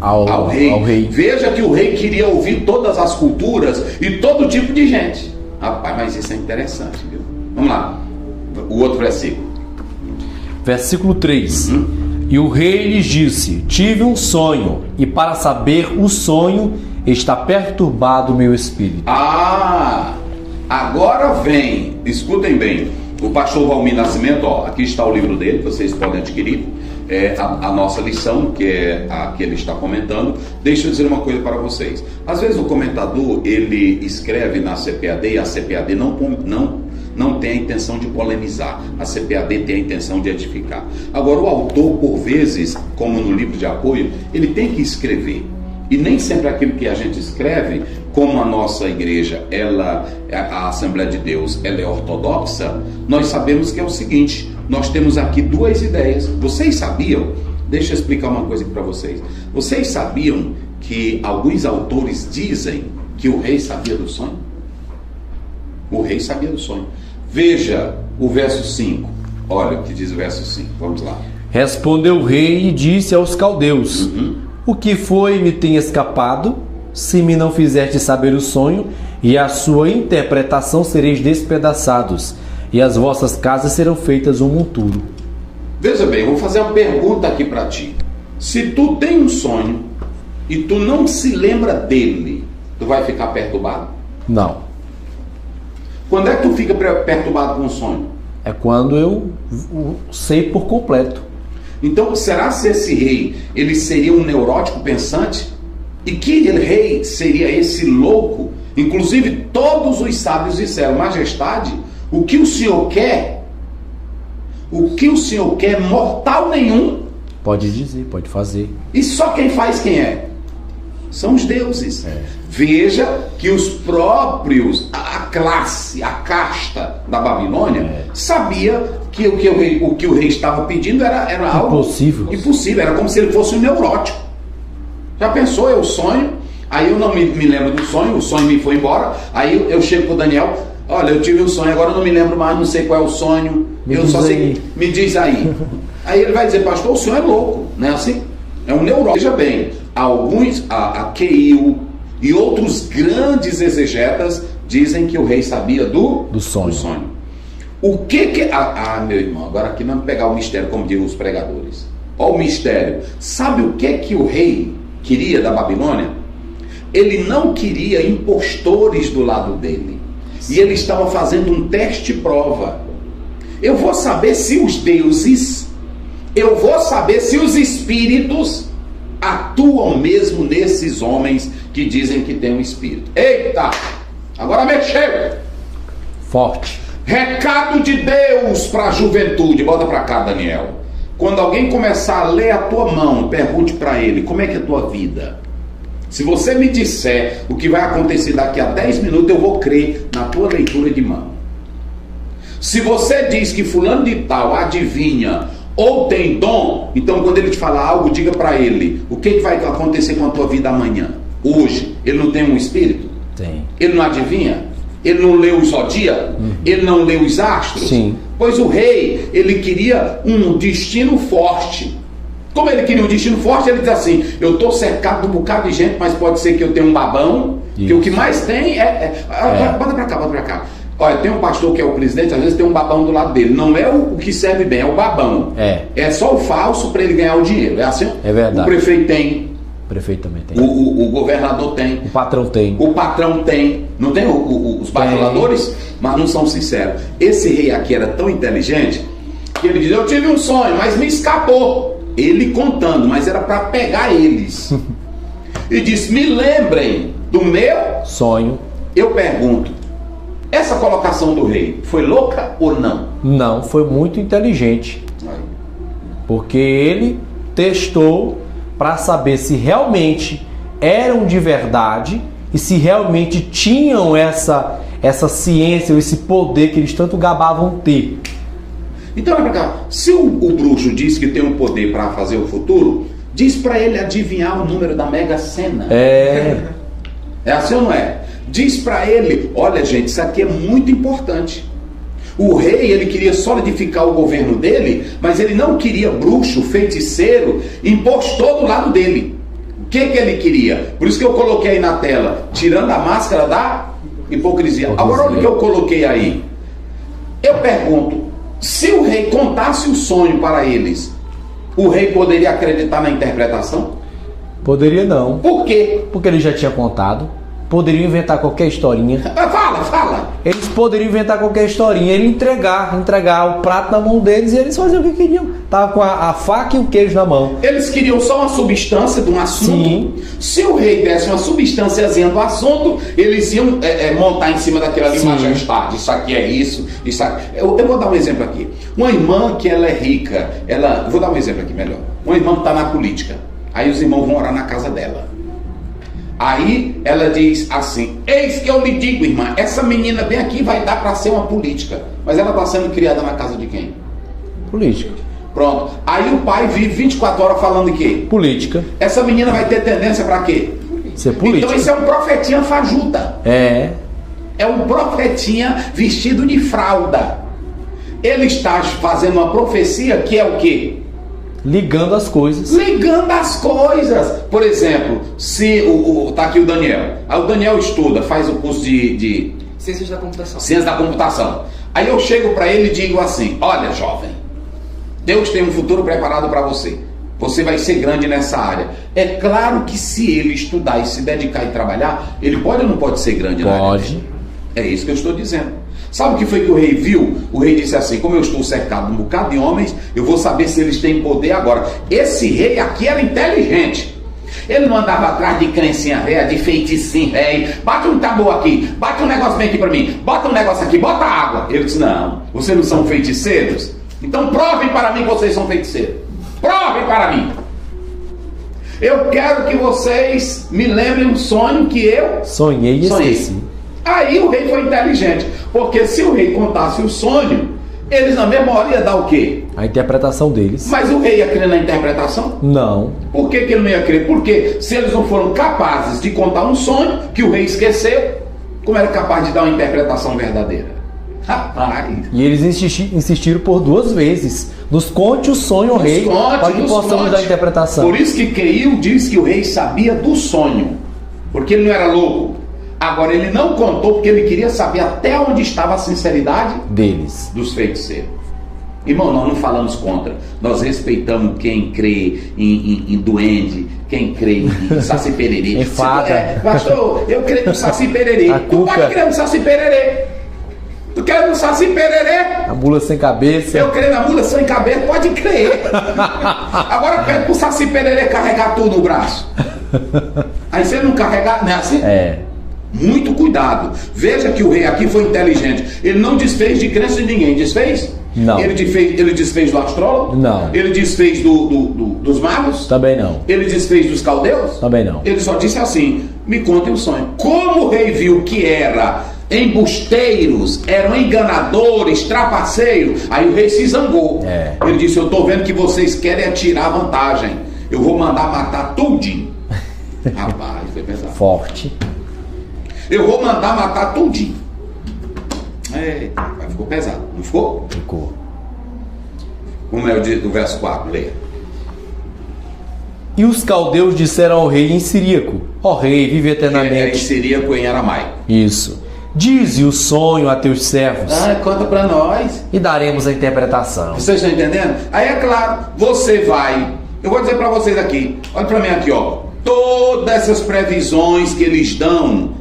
Ao rei. Veja que o rei queria ouvir todas as culturas e todo tipo de gente. Rapaz, mas isso é interessante, viu? Vamos lá. O outro versículo. Versículo 3. E o rei lhes disse: tive um sonho, e para saber o sonho está perturbado o meu espírito. Agora vem, escutem bem, o pastor Valmir Nascimento, aqui está o livro dele, vocês podem adquirir, a nossa lição, que é a que ele está comentando. Deixa eu dizer uma coisa para vocês. Às vezes o comentador, ele escreve na CPAD, e a CPAD não tem a intenção de polemizar, a CPAD tem a intenção de edificar. Agora, o autor, por vezes, como no livro de apoio, ele tem que escrever. E nem sempre aquilo que a gente escreve, como a nossa igreja, a Assembleia de Deus, ela é ortodoxa, nós sabemos que é o seguinte: nós temos aqui duas ideias. Vocês sabiam? Deixa eu explicar uma coisa aqui para vocês. Vocês sabiam que alguns autores dizem que o rei sabia do sonho? O rei sabia do sonho. Veja o verso 5. Olha o que diz o verso 5. Vamos lá. Respondeu o rei e disse aos caldeus: o que foi me tem escapado? Se me não fizeste saber o sonho, e a sua interpretação sereis despedaçados, e as vossas casas serão feitas um monturo. Veja bem, eu vou fazer uma pergunta aqui para ti. Se tu tem um sonho e tu não se lembra dele, tu vai ficar perturbado? Não. Quando é que tu fica perturbado com o sonho? É quando eu sei por completo. Então, será que esse rei, ele seria um neurótico pensante? E que rei seria esse louco? Inclusive, todos os sábios disseram: majestade, o que o senhor quer? O que o senhor quer, mortal nenhum? Pode dizer, pode fazer. E só quem faz quem é? São os deuses. Veja que os próprios, a classe, a casta da Babilônia, sabia que o que o rei estava pedindo era algo impossível. Era como se ele fosse um neurótico. Já pensou? Eu sonho, aí eu não me lembro do sonho, o sonho me foi embora, aí eu chego pro Daniel: olha, eu tive um sonho, agora eu não me lembro mais, não sei qual é o sonho, me diz aí. Aí ele vai dizer: pastor, o senhor é louco, não é assim? É um neurótico. Veja bem, alguns, a Keil e outros grandes exegetas dizem que o rei sabia do sonho. O que meu irmão, agora aqui vamos pegar o mistério, como dizem os pregadores. Olha o mistério. Sabe o que o rei queria da Babilônia? Ele não queria impostores do lado dele. E ele estava fazendo um teste-prova. Eu vou saber se os deuses, eu vou saber se os espíritos atuam mesmo nesses homens que dizem que tem um espírito. Eita! Agora mexeu! Forte. Recado de Deus para a juventude. Bota para cá, Daniel. Quando alguém começar a ler a tua mão, pergunte para ele: como é que é a tua vida? Se você me disser o que vai acontecer daqui a 10 minutos, eu vou crer na tua leitura de mão. Se você diz que fulano de tal adivinha ou tem dom, então quando ele te falar algo, diga para ele: o que vai acontecer com a tua vida amanhã? Hoje. Ele não tem um espírito? Tem. Ele não adivinha? Ele não leu o zodíaco? Ele não leu os astros? Sim. Pois o rei, ele queria um destino forte. Como ele queria um destino forte, ele diz assim: eu estou cercado de um bocado de gente, mas pode ser que eu tenha um babão. Isso. Que o que mais tem bota pra cá. Olha, tem um pastor que é o presidente, às vezes tem um babão do lado dele. Não é o que serve bem, é o babão. É só o falso para ele ganhar o dinheiro. É assim? É verdade. O prefeito tem. O prefeito também tem. O governador tem. O patrão tem. O patrão tem. Não tem os bajuladores? Mas não são sinceros. Esse rei aqui era tão inteligente que ele diz: eu tive um sonho, mas me escapou. Ele contando, mas era para pegar eles. E disse: me lembrem do meu sonho. Eu pergunto: essa colocação do rei foi louca ou não? Não, foi muito inteligente. Porque ele testou para saber se realmente eram de verdade e se realmente tinham essa ciência, esse poder que eles tanto gabavam ter. Então, olha pra cá, se o bruxo diz que tem um poder para fazer o futuro, diz para ele adivinhar o número da Mega Sena. É assim ou não é? Diz para ele, olha gente, isso aqui é muito importante. O rei, ele queria solidificar o governo dele, mas ele não queria bruxo, feiticeiro, impostor do lado dele. O que ele queria? Por isso que eu coloquei aí na tela, tirando a máscara da hipocrisia. Agora olha o que eu coloquei aí. Eu pergunto, se o rei contasse o sonho para eles, o rei poderia acreditar na interpretação? Poderia não. Por quê? Porque ele já tinha contado. Poderiam inventar qualquer historinha. Fala. Eles poderiam inventar qualquer historinha. Ele entregar o prato na mão deles e eles faziam o que queriam. Tava com a faca e o queijo na mão. Eles queriam só uma substância de um assunto. Sim. Se o rei desse uma substânciazinha do assunto, eles iam montar em cima daquilo ali, majestade. Isso aqui é isso aqui. Eu vou dar um exemplo aqui. Uma irmã que ela é rica, vou dar um exemplo aqui melhor. Uma irmã que está na política. Aí os irmãos vão orar na casa dela. Aí ela diz assim, eis que eu lhe digo, irmã, essa menina bem aqui vai dar para ser uma política. Mas ela está sendo criada na casa de quem? Política. Pronto. Aí o pai vive 24 horas falando de quê? Política. Essa menina vai ter tendência para quê? Ser política. Então isso é um profetinha fajuta. É um profetinha vestido de fralda. Ele está fazendo uma profecia que é o quê? Ligando as coisas. Por exemplo, se tá aqui o Daniel. Aí o Daniel estuda, faz o curso de Ciências da computação. Ciências da computação. Aí eu chego para ele e digo assim, olha jovem, Deus tem um futuro preparado para você. Você vai ser grande nessa área. É claro que se ele estudar e se dedicar e trabalhar, ele pode ou não pode ser grande na área? Pode. É isso que eu estou dizendo. Sabe o que foi que o rei viu? O rei disse assim, como eu estou cercado de um bocado de homens, eu vou saber se eles têm poder agora. Esse rei aqui era inteligente. Ele não andava atrás de crencinha velha, de feiticinho velho. Bate um tambor aqui, bate um negócio bem aqui para mim, bota um negócio aqui, bota água. Ele disse, não, vocês não são feiticeiros? Então provem para mim que vocês são feiticeiros. Provem para mim. Eu quero que vocês me lembrem um sonho que eu sonhei e esqueci. Aí o rei foi inteligente, porque se o rei contasse o sonho, eles na mesma hora iam dar o quê? A interpretação deles. Mas o rei ia crer na interpretação? Não. Por que ele não ia crer? Porque se eles não foram capazes de contar um sonho que o rei esqueceu, como era capaz de dar uma interpretação verdadeira? Rapaz. E eles insistiram por 2 vezes. Nos conte o sonho, rei, para que possamos dar a interpretação. Por isso que Queil diz que o rei sabia do sonho, porque ele não era louco. Agora ele não contou porque ele queria saber até onde estava a sinceridade deles, dos feiticeiros. Irmão, nós não falamos contra. Nós respeitamos quem crê em duende, quem crê em Saci Pererê. Em fada. Pastor, eu creio no Saci Pererê. Tu pode crer no Saci Pererê. Tu quer no Saci Pererê? A mula sem cabeça. Eu creio na mula sem cabeça, pode crer. Agora pede pro Saci Pererê carregar tudo no braço. Aí se ele não carregar, não é assim? Muito cuidado. Veja que o rei aqui foi inteligente. Ele não desfez de crença de ninguém. Desfez? Não. Ele desfez do astrólogo? Não. Ele desfez dos magos? Também não. Ele desfez dos caldeus? Também não. Ele só disse assim, me contem o sonho. Como o rei viu que era embusteiros, eram enganadores, trapaceiros, aí o rei se zangou. Ele disse, eu estou vendo que vocês querem tirar vantagem. Eu vou mandar matar tudinho. Rapaz, foi pesado. Forte. Eu vou mandar matar tudinho. Mas ficou pesado, não ficou? Ficou. Como é o verso 4, leia. E os caldeus disseram ao rei em siríaco, ó rei, vive eternamente. Em siríaco, em aramaico. Isso. Dize o sonho a teus servos. Conta para nós. E daremos a interpretação. Vocês estão entendendo? Aí é claro, você vai. Eu vou dizer para vocês aqui. Olha para mim aqui, ó. Todas essas previsões que eles dão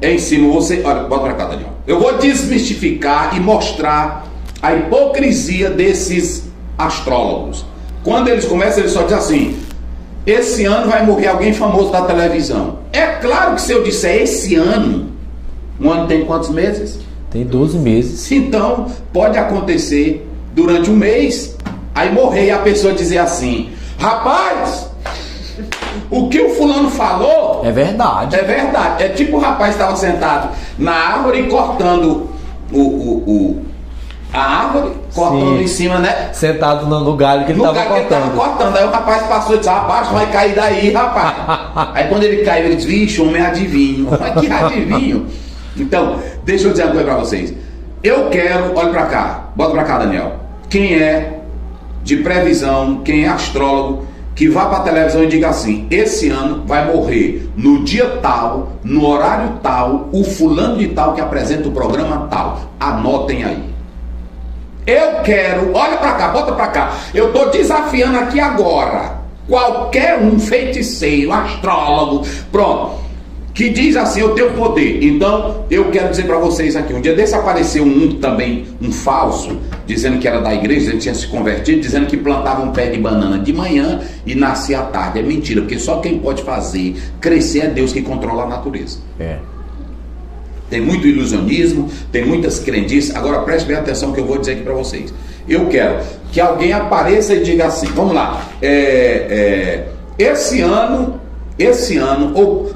em cima, você. Olha, bota para cá, Daniel. Eu vou desmistificar e mostrar a hipocrisia desses astrólogos. Quando eles começam, eles só dizem assim: esse ano vai morrer alguém famoso da televisão. É claro que se eu disser esse ano, um ano tem quantos meses? Tem 12 meses. Então, pode acontecer durante um mês, aí morrer e a pessoa dizer assim: rapaz, o que o fulano falou é verdade. É verdade. É tipo o rapaz estava sentado na árvore cortando a árvore, cortando Sim. em cima, né? Sentado no galho que ele No estava lugar que ele tava cortando. cortando. Aí o rapaz passou e disse, rapaz, vai cair daí, rapaz. Aí quando ele caiu, ele disse, vixe, homem adivinho. Mas que adivinho? Então, deixa eu dizer uma coisa pra vocês. Eu quero, olha pra cá, bota pra cá, Daniel. Quem é de previsão, quem é astrólogo, que vá pra televisão e diga assim, esse ano vai morrer no dia tal, no horário tal, o fulano de tal que apresenta o programa tal. Anotem aí. Eu quero, olha pra cá, bota pra cá. Eu tô desafiando aqui agora qualquer um feiticeiro, astrólogo, pronto, que diz assim, eu tenho poder. Então, eu quero dizer pra vocês aqui, um dia desse apareceu também, um falso, dizendo que era da igreja, ele tinha se convertido, dizendo que plantava um pé de banana de manhã e nascia à tarde. É mentira, porque só quem pode fazer crescer é Deus que controla a natureza. É. Tem muito ilusionismo, tem muitas crendices. Agora preste bem atenção que eu vou dizer aqui para vocês. Eu quero que alguém apareça e diga assim, vamos lá, esse ano,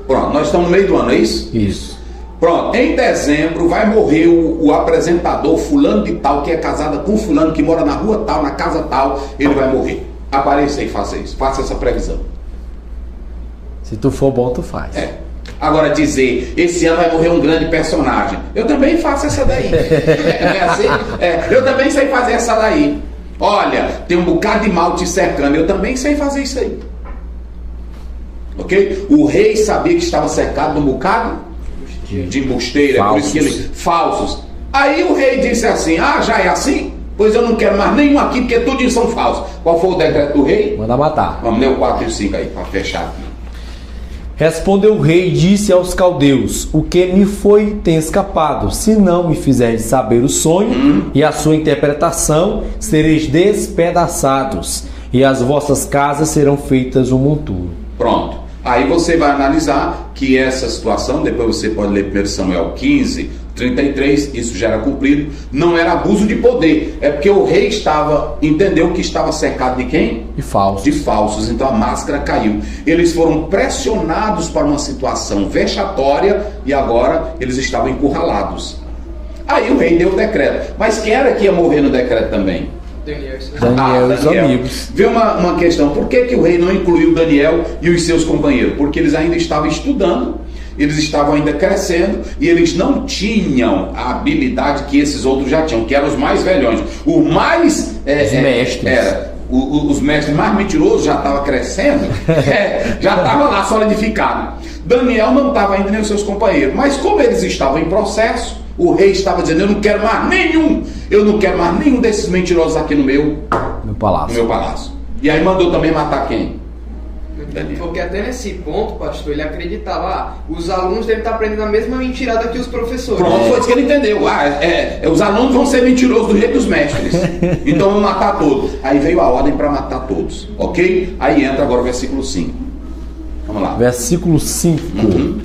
pronto, nós estamos no meio do ano, é isso? Isso. Pronto, em dezembro vai morrer o apresentador fulano de tal, que é casada com fulano, que mora na rua tal, na casa tal, ele vai morrer. Apareça e faça isso, faça essa previsão. Se tu for bom, tu faz. Agora dizer, esse ano vai morrer um grande personagem, eu também faço essa daí. Eu também sei fazer essa daí. Olha, tem um bocado de mal te cercando, eu também sei fazer isso aí. Ok? O rei sabia que estava cercado de um bocado de embusteira, por isso que ele, falsos. Aí o rei disse assim, já é assim? Pois eu não quero mais nenhum aqui, porque todos são falsos. Qual foi o decreto do rei? Manda matar. Vamos ler o 4 e o 5 aí, para fechar aqui. Respondeu o rei e disse aos caldeus, o que me foi tem escapado, se não me fizerdes saber o sonho e a sua interpretação, sereis despedaçados, e as vossas casas serão feitas um monturo. Pronto. Aí você vai analisar que essa situação, depois você pode ler 1 Samuel 15, 33, isso já era cumprido, não era abuso de poder, é porque o rei entendeu que estava cercado de quem? E falsos. De falsos, então a máscara caiu. Eles foram pressionados para uma situação vexatória e agora eles estavam encurralados. Aí o rei deu o decreto, mas quem era que ia morrer no decreto também? Daniel e os amigos. Vê uma questão, por que o rei não incluiu Daniel e os seus companheiros? Porque eles ainda estavam estudando, eles estavam ainda crescendo e eles não tinham a habilidade que esses outros já tinham, que eram os mais velhões. O mais... os mestres. Os mestres mais mentirosos já estavam crescendo, já estavam lá solidificados. Daniel não estava ainda nem os seus companheiros, mas como eles estavam em processo, o rei estava dizendo, eu não quero mais nenhum desses mentirosos aqui no meu palácio. E aí mandou também matar quem? Daniel. Porque até nesse ponto, pastor, ele acreditava, os alunos devem estar aprendendo a mesma mentirada que os professores. Pronto, foi isso que ele entendeu. Os alunos vão ser mentirosos do jeito dos mestres. Então vão matar todos. Aí veio a ordem para matar todos. Ok? Aí entra agora o versículo 5. Vamos lá. Versículo 5.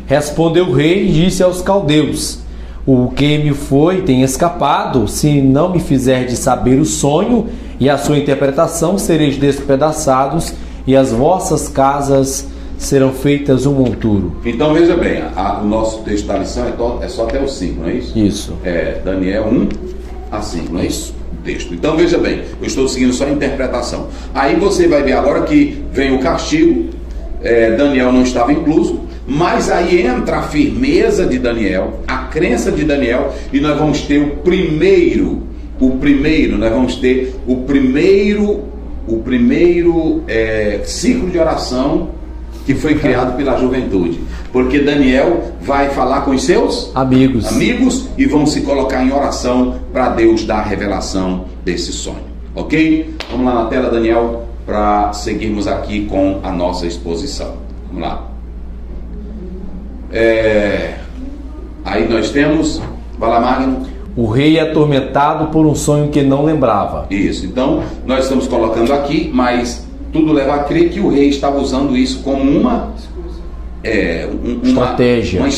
Respondeu o rei e disse aos caldeus, o que me foi tem escapado, se não me fizerdes saber o sonho e a sua interpretação, sereis despedaçados e as vossas casas serão feitas um monturo. Então veja bem, o nosso texto da lição é só até o 5, não é isso? Isso. Daniel 1 a 5, não é isso? O texto. Então veja bem, eu estou seguindo só a interpretação. Aí você vai ver agora que vem o castigo, Daniel não estava incluso, mas aí entra a firmeza de Daniel, a crença de Daniel, e nós vamos ter o primeiro ciclo de oração que foi criado pela juventude, porque Daniel vai falar com os seus amigos e vão se colocar em oração para Deus dar a revelação desse sonho, ok? Vamos lá na tela, Daniel, para seguirmos aqui com a nossa exposição. Vamos lá. Aí nós temos, vai lá, Magno. O rei é atormentado por um sonho que não lembrava. Isso, então nós estamos colocando aqui, mas tudo leva a crer que o rei estava usando isso como uma estratégia. Uma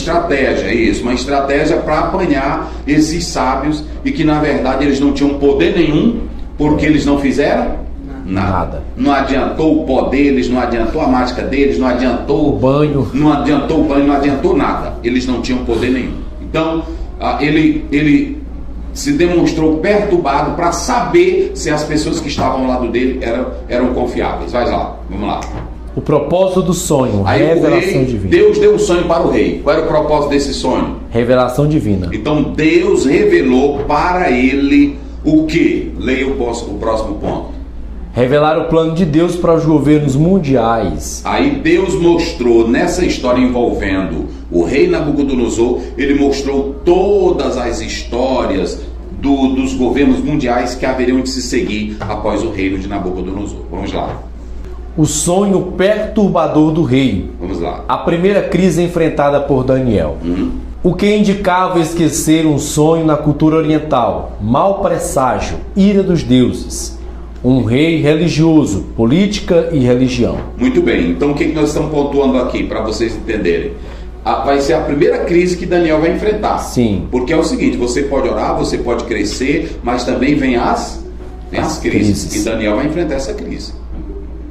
estratégia para apanhar esses sábios e que na verdade eles não tinham poder nenhum, porque eles não fizeram nada. Não adiantou o pó deles, não adiantou a mágica deles, não adiantou o banho, não adiantou nada. Eles não tinham poder nenhum. Então ele se demonstrou perturbado para saber se as pessoas que estavam ao lado dele eram confiáveis. Vai lá, vamos lá. O propósito do sonho, Aí revelação divina. Deus deu o sonho para o rei. Qual era o propósito desse sonho? Revelação divina. Então Deus revelou para ele o que? Leia o próximo ponto. Revelar o plano de Deus para os governos mundiais. Aí Deus mostrou nessa história envolvendo o rei Nabucodonosor, ele mostrou todas as histórias dos governos mundiais que haveriam de se seguir após o reino de Nabucodonosor. Vamos lá. O sonho perturbador do rei. Vamos lá. A primeira crise enfrentada por Daniel. O que indicava esquecer um sonho na cultura oriental, mau presságio, ira dos deuses. Um rei religioso, política e religião. Muito bem, então o que nós estamos pontuando aqui para vocês entenderem? Vai ser a primeira crise que Daniel vai enfrentar. Sim. Porque é o seguinte, você pode orar, você pode crescer, mas também vem as crises. E Daniel vai enfrentar essa crise.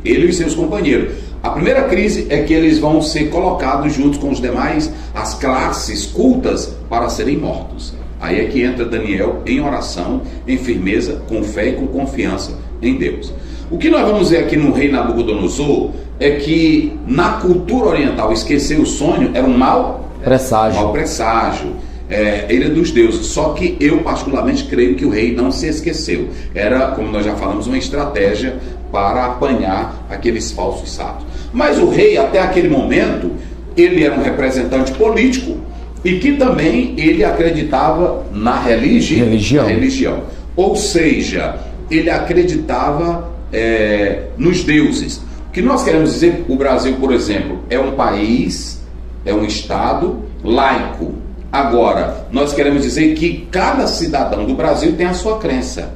Ele e seus companheiros. A primeira crise é que eles vão ser colocados juntos com os demais, as classes cultas, para serem mortos. Aí é que entra Daniel em oração, em firmeza, com fé e com confiança em Deus. O que nós vamos ver aqui no rei Nabucodonosor é que na cultura oriental esquecer o sonho era um mau presságio. Ira dos deuses. Só que eu particularmente creio que o rei não se esqueceu. Era, como nós já falamos, uma estratégia para apanhar aqueles falsos sábios. Mas o rei, até aquele momento, ele era um representante político e que também ele acreditava na religião. Ou seja, ele acreditava nos deuses. O que nós queremos dizer, o Brasil, por exemplo, é um país, é um estado laico. Agora, nós queremos dizer que cada cidadão do Brasil tem a sua crença.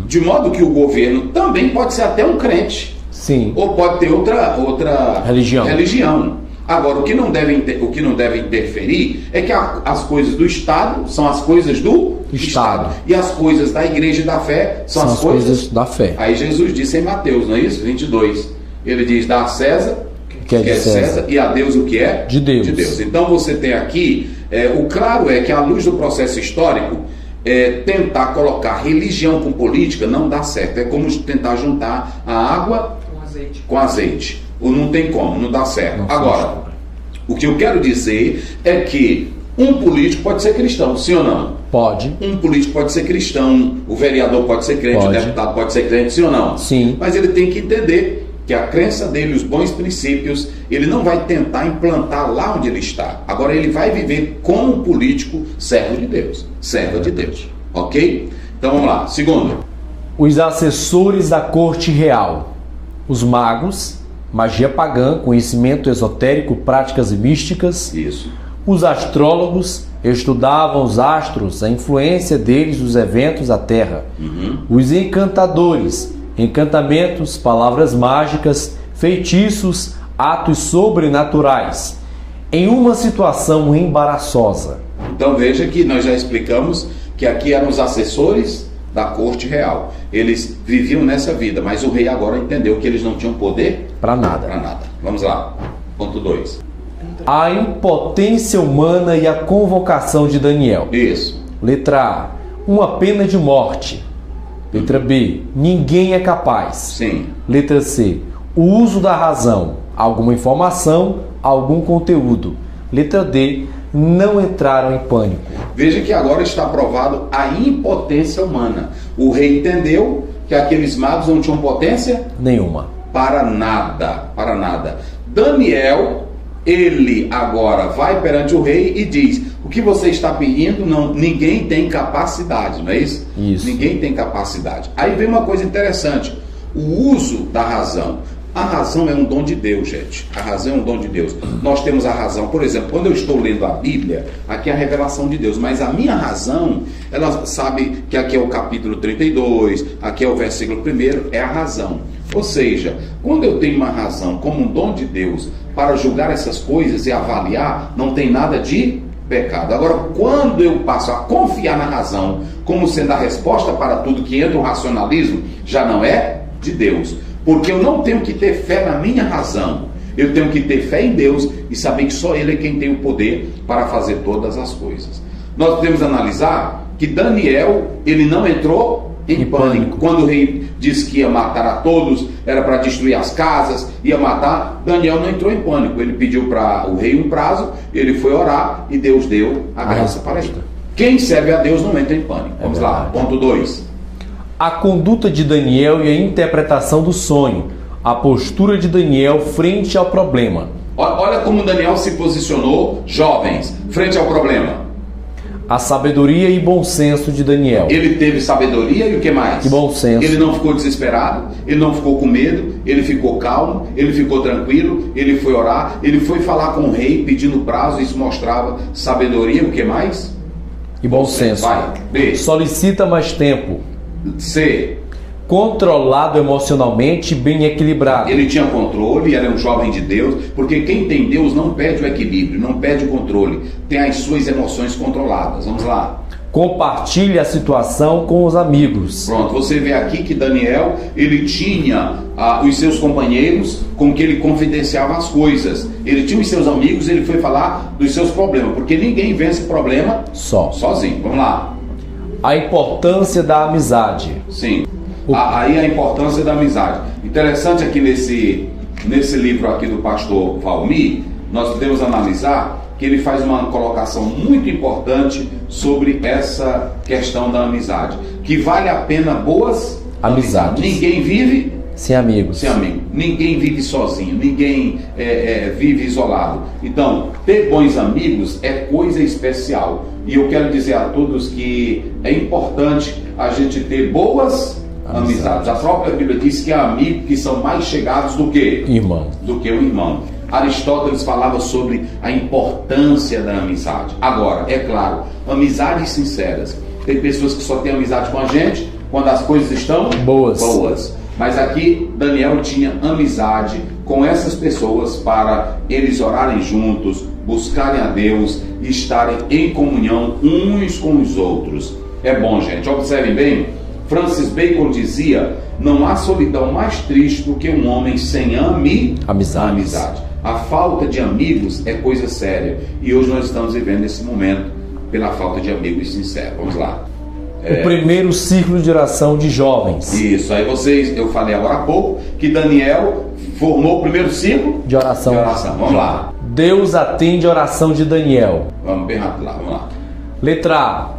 De modo que o governo também pode ser até um crente. Sim. Ou pode ter outra religião. Agora, o que não deve interferir é que as coisas do Estado são as coisas do Estado. E as coisas da igreja e da fé são as coisas da fé. Aí Jesus disse em Mateus, não é isso? 22. Ele diz, dá a César o que é de César e a Deus o que é de Deus. Então você tem aqui, o claro é que à luz do processo histórico, tentar colocar religião com política não dá certo. É como tentar juntar a água com azeite. Ou não tem como, não dá certo. Agora, o que eu quero dizer é que um político pode ser cristão, sim ou não? Pode. Um político pode ser cristão, o vereador pode ser crente, o deputado pode ser crente, sim ou não? Sim. Mas ele tem que entender que a crença dele, os bons princípios, ele não vai tentar implantar lá onde ele está. Agora ele vai viver como político, servo de Deus. Servo de Deus. Ok? Então vamos lá. Segundo. Os assessores da corte real. Os magos, magia pagã, conhecimento esotérico, práticas místicas. Isso. Os astrólogos estudavam os astros, a influência deles nos eventos da Terra. Os encantadores, encantamentos, palavras mágicas, feitiços, atos sobrenaturais, em uma situação embaraçosa. Então veja que nós já explicamos que aqui eram os assessores da corte real. Eles viviam nessa vida, mas o rei agora entendeu que eles não tinham poder para nada. Vamos lá. Ponto 2. A impotência humana e a convocação de Daniel. Isso. Letra A, uma pena de morte. Letra B, ninguém é capaz. Sim. Letra C, o uso da razão, alguma informação, algum conteúdo. Letra D, não entraram em pânico. Veja que agora está provado a impotência humana. O rei entendeu que aqueles magos não tinham potência nenhuma. Para nada. Daniel, ele agora vai perante o rei e diz: o que você está pedindo, ninguém tem capacidade, não é isso? Isso. Ninguém tem capacidade. Aí vem uma coisa interessante, o uso da razão. A razão é um dom de Deus, gente. A razão é um dom de Deus. Nós temos a razão, por exemplo, quando eu estou lendo a Bíblia, aqui é a revelação de Deus, mas a minha razão, ela sabe que aqui é o capítulo 32, aqui é o versículo 1, é a razão. Ou seja, quando eu tenho uma razão como um dom de Deus para julgar essas coisas e avaliar, não tem nada de pecado. Agora, quando eu passo a confiar na razão como sendo a resposta para tudo que entra o racionalismo, já não é de Deus. Porque eu não tenho que ter fé na minha razão, eu tenho que ter fé em Deus e saber que só Ele é quem tem o poder para fazer todas as coisas. Nós podemos analisar que Daniel, ele não entrou em pânico. Quando o rei disse que ia matar a todos, era para destruir as casas, ia matar, Daniel não entrou em pânico. Ele pediu para o rei um prazo, ele foi orar e Deus deu a graça para ele. Quem serve a Deus não entra em pânico. Vamos lá, ponto 2. A conduta de Daniel e a interpretação do sonho. A postura de Daniel frente ao problema. Olha como Daniel se posicionou, jovens, frente ao problema. A sabedoria e bom senso de Daniel. Ele teve sabedoria e o que mais? E bom senso. Ele não ficou desesperado, ele não ficou com medo, ele ficou calmo, ele ficou tranquilo, ele foi orar, ele foi falar com o rei pedindo prazo, isso mostrava sabedoria, o que mais? E bom senso. Vai. B. Solicita mais tempo. C. Controlado emocionalmente, bem equilibrado. Ele tinha controle, era um jovem de Deus, porque quem tem Deus não perde o equilíbrio, não perde o controle, tem as suas emoções controladas. Vamos lá. Compartilhe a situação com os amigos. Pronto, você vê aqui que Daniel, ele tinha os seus companheiros com que ele confidenciava as coisas. Ele tinha os seus amigos, ele foi falar dos seus problemas, porque ninguém vence problema sozinho. Vamos lá. A importância da amizade. Sim. Aí a importância da amizade. Interessante aqui nesse livro aqui do pastor Valmir, nós podemos analisar que ele faz uma colocação muito importante sobre essa questão da amizade, que vale a pena boas amizades. Ninguém vive sem amigos. Ninguém vive sozinho, ninguém vive isolado. Então, ter bons amigos é coisa especial. E eu quero dizer a todos que é importante a gente ter boas amizades. A própria Bíblia diz que há amigos que são mais chegados do que irmão. Do que o irmão. Aristóteles falava sobre a importância da amizade. Agora, é claro, amizades sinceras. Tem pessoas que só têm amizade com a gente quando as coisas estão boas. Mas aqui Daniel tinha amizade com essas pessoas para eles orarem juntos, buscarem a Deus e estarem em comunhão uns com os outros. É bom, gente. Observem bem. Francis Bacon dizia: não há solidão mais triste do que um homem sem amizade. A falta de amigos é coisa séria. E hoje nós estamos vivendo esse momento pela falta de amigos sinceros. Vamos lá. O primeiro círculo de oração de jovens. Isso, aí eu falei agora há pouco que Daniel formou o primeiro círculo de oração. Vamos lá. Deus atende a oração de Daniel. Vamos bem rápido lá, vamos lá. Letra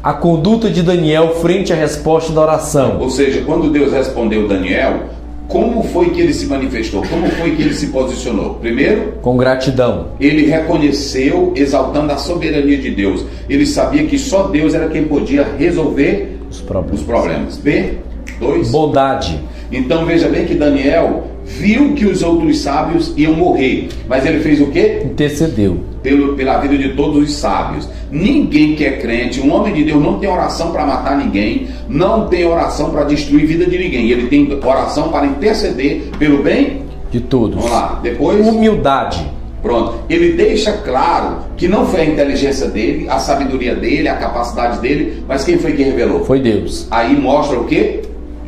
A conduta de Daniel frente à resposta da oração. Ou seja, quando Deus respondeu Daniel, como foi que ele se manifestou? Como foi que ele se posicionou? Primeiro, com gratidão. Ele reconheceu, exaltando a soberania de Deus. Ele sabia que só Deus era quem podia resolver os problemas. B, 2. Bondade. Então veja bem que Daniel viu que os outros sábios iam morrer, mas ele fez o quê? Intercedeu pela vida de todos os sábios. Ninguém que é crente, um homem de Deus, não tem oração para matar ninguém, não tem oração para destruir a vida de ninguém. Ele tem oração para interceder pelo bem de todos. Vamos lá, depois. Humildade. Pronto, ele deixa claro que não foi a inteligência dele, a sabedoria dele, a capacidade dele, mas quem foi que revelou? Foi Deus. Aí mostra o quê?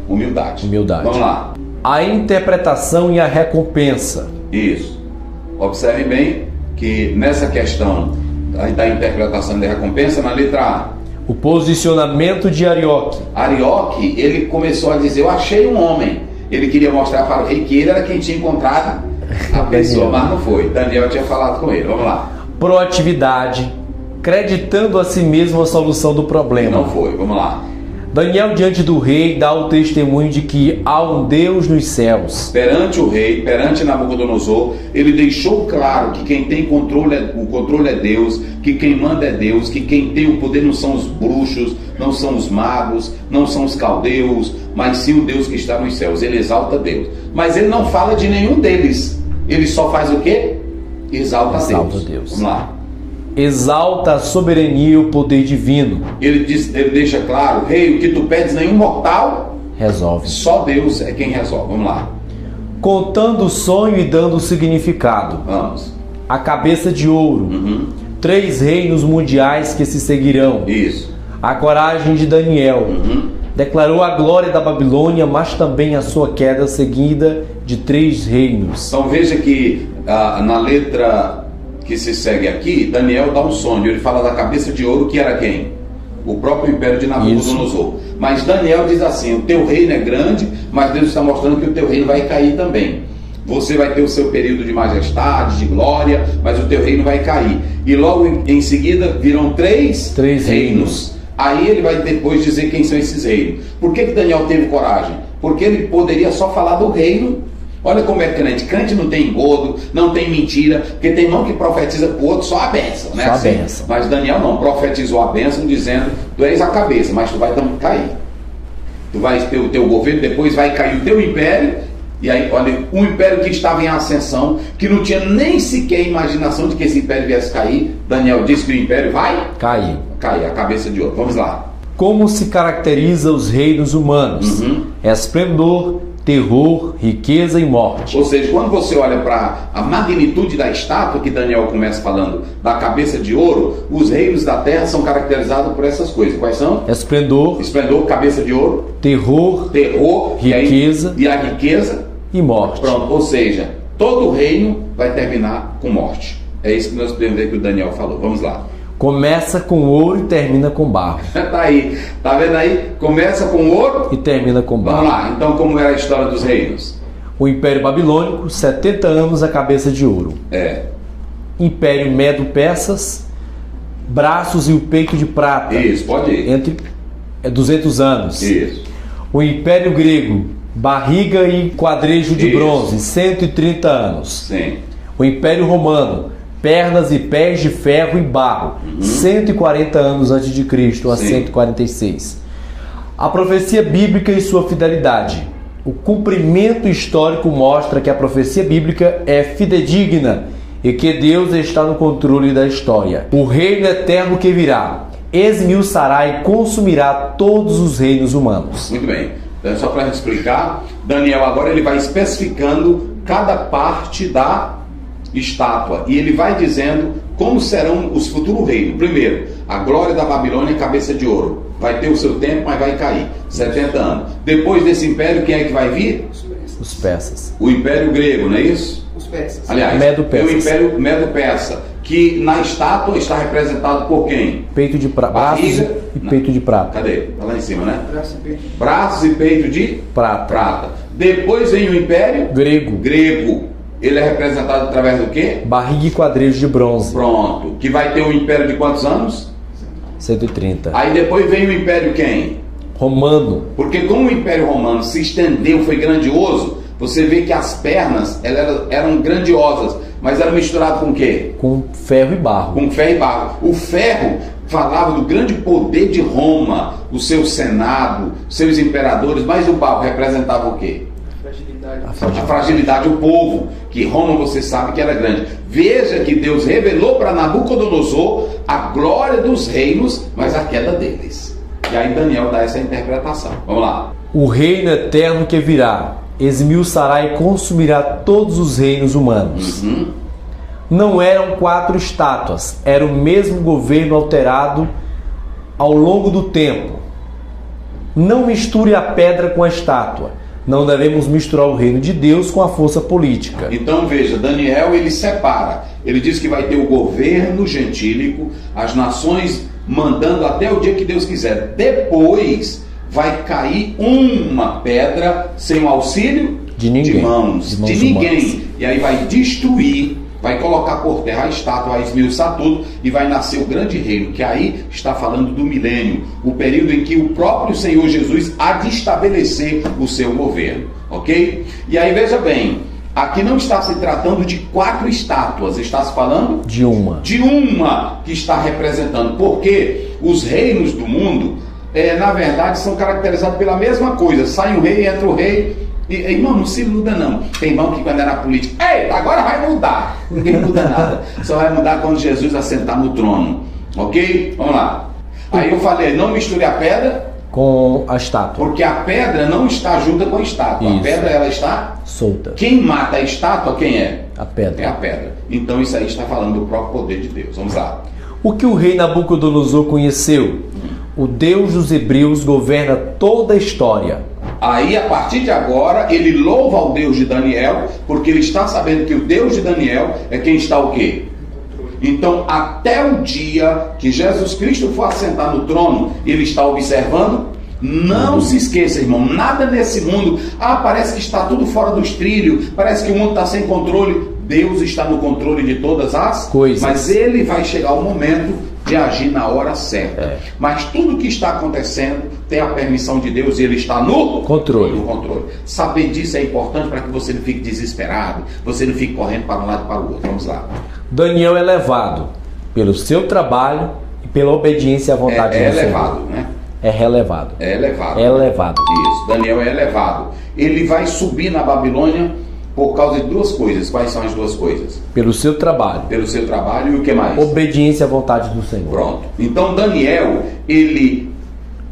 Humildade. Vamos lá. A interpretação e a recompensa. Isso. Observe bem que nessa questão da interpretação e da recompensa, na letra A, o posicionamento de Arioque. Arioque, ele começou a dizer: eu achei um homem. Ele queria mostrar para o rei que ele era quem tinha encontrado a pessoa, mas não foi. Daniel tinha falado com ele. Vamos lá. Proatividade, creditando a si mesmo a solução do problema. Não foi. Vamos lá. Daniel, diante do rei, dá o testemunho de que há um Deus nos céus. Perante o rei, perante Nabucodonosor, ele deixou claro que quem tem o controle é Deus, que quem manda é Deus, que quem tem o poder não são os bruxos, não são os magos, não são os caldeus, mas sim o Deus que está nos céus. Ele exalta Deus. Mas ele não fala de nenhum deles. Ele só faz o quê? Exalta Deus. Vamos lá. Exalta a soberania e o poder divino. Ele deixa claro: rei, o que tu pedes nenhum mortal resolve. Só Deus é quem resolve. Vamos lá. Contando o sonho e dando o significado. Vamos. A cabeça de ouro. 3 reinos mundiais que se seguirão. Isso. A coragem de Daniel. Declarou a glória da Babilônia, mas também a sua queda seguida de 3 reinos. Então veja que na letra que se segue aqui, Daniel dá um sonho. Ele fala da cabeça de ouro, que era quem? O próprio império de Nabucodonosor. Mas Daniel diz assim: o teu reino é grande, mas Deus está mostrando que o teu reino vai cair também. Você vai ter o seu período de majestade, de glória, mas o teu reino vai cair. E logo em seguida virão três reinos. Aí ele vai depois dizer quem são esses reinos. Por que Daniel teve coragem? Porque ele poderia só falar do reino. Olha como é crente. Crente não tem engodo, não tem mentira, porque tem irmão que profetiza para o outro só a bênção, né? Só assim? a bênção. Mas Daniel não, profetizou a bênção dizendo: tu és a cabeça, mas tu vai também cair. Tu vais ter o teu governo, depois vai cair o teu império. E aí, olha, um império que estava em ascensão, que não tinha nem sequer imaginação de que esse império viesse cair. Daniel disse que o império vai cair, a cabeça de ouro. Vamos lá. Como se caracteriza os reinos humanos? Esplendor, terror, riqueza e morte. Ou seja, quando você olha para a magnitude da estátua, que Daniel começa falando da cabeça de ouro, os reinos da terra são caracterizados por essas coisas. Quais são? Esplendor, cabeça de ouro, terror, riqueza e a riqueza e morte. Pronto, ou seja, todo reino vai terminar com morte. É isso que nós podemos ver que o Daniel falou. Vamos lá. Começa com ouro e termina com barro. Tá aí, tá vendo aí? Começa com ouro e termina com barro. Vamos lá, então como era a história dos reinos? O Império Babilônico, 70 anos a cabeça de ouro. Império Medo-Persas, braços e o peito de prata. Isso, pode ir. Entre 200 anos. Isso. O Império Grego, barriga e quadrejo de bronze, 130 anos. Sim. O Império Romano, pernas e pés de ferro e barro, 140 anos antes de Cristo, a 146. A profecia bíblica e sua fidelidade. O cumprimento histórico mostra que a profecia bíblica é fidedigna e que Deus está no controle da história. O reino eterno que virá esmiuçará e consumirá todos os reinos humanos. Muito bem. Então, só para a gente explicar, Daniel agora ele vai especificando cada parte da estátua e ele vai dizendo como serão os futuros reinos. Primeiro, a glória da Babilônia, cabeça de ouro, vai ter o seu tempo, mas vai cair, 70 anos. Depois desse império, quem é que vai vir? Os persas. O Império Grego, não é isso? Os persas. Aliás, Medo-Persas. o Império Medo-Persa, que na estátua está representado por quem? Peito de prata, braços e peito de prata. Cadê? Tá lá em cima, né? Braço Braços e peito. e peito de prata. Depois vem o Império Grego. Ele é representado através do quê? Barriga e quadrejo de bronze. Pronto. Que vai ter um império de quantos anos? 130. Aí depois vem o Império quem? Romano. Porque como o Império Romano se estendeu, foi grandioso, você vê que as pernas eram grandiosas, mas eram misturadas com o quê? Com ferro e barro. Com ferro e barro. O ferro falava do grande poder de Roma, o seu senado, seus imperadores, mas o barro representava o quê? A fragilidade, o povo, que Roma você sabe que era grande. Veja que Deus revelou para Nabucodonosor a glória dos reinos, mas a queda deles. E aí Daniel dá essa interpretação. Vamos lá. O reino eterno que virá esmiuçará e consumirá todos os reinos humanos. Não eram 4 estátuas, era o mesmo governo alterado ao longo do tempo. Não misture a pedra com a estátua. Não devemos misturar o reino de Deus com a força política. Então veja, Daniel ele separa. Ele diz que vai ter o governo gentílico, as nações mandando até o dia que Deus quiser. Depois vai cair uma pedra sem o auxílio de ninguém, de mãos de ninguém. Humanas. E aí vai destruir, vai colocar por terra a estátua, vai esmiuçar tudo e vai nascer o grande reino, que aí está falando do milênio, o período em que o próprio Senhor Jesus há de estabelecer o seu governo, ok? E aí veja bem, aqui não está se tratando de 4 estátuas, está se falando de uma que está representando, porque os reinos do mundo, na verdade, são caracterizados pela mesma coisa. Sai um rei, entra o rei. Irmão, não se muda não. Tem irmão que quando era político, agora vai mudar. Ninguém muda nada. Só vai mudar quando Jesus assentar no trono. Ok? Vamos lá. Aí eu falei, não misture a pedra com a estátua. Porque a pedra não está junta com a estátua. Isso. A pedra ela está solta. Quem mata a estátua, quem é? A pedra. É a pedra. Então isso aí está falando do próprio poder de Deus. Vamos lá. O que o rei Nabucodonosor conheceu? O Deus dos Hebreus governa toda a história. Aí, a partir de agora, ele louva ao Deus de Daniel, porque ele está sabendo que o Deus de Daniel é quem está o quê? Então, até o dia que Jesus Cristo for assentar no trono, ele está observando. Não se esqueça, irmão, nada nesse mundo, parece que está tudo fora dos trilhos, parece que o mundo está sem controle. Deus está no controle de todas as coisas, mas ele vai chegar o momento de agir na hora certa. Mas tudo que está acontecendo tem a permissão de Deus e ele está no controle. Saber disso é importante para que você não fique desesperado, você não fique correndo para um lado e para o outro. Vamos lá. Daniel é levado pelo seu trabalho e pela obediência à vontade de Deus. É elevado, né? É relevado. É elevado. É elevado. Isso, Daniel é elevado. Ele vai subir na Babilônia por causa de duas coisas. Quais são as duas coisas? Pelo seu trabalho. Pelo seu trabalho e o que mais? Obediência à vontade do Senhor. Pronto. Então Daniel, ele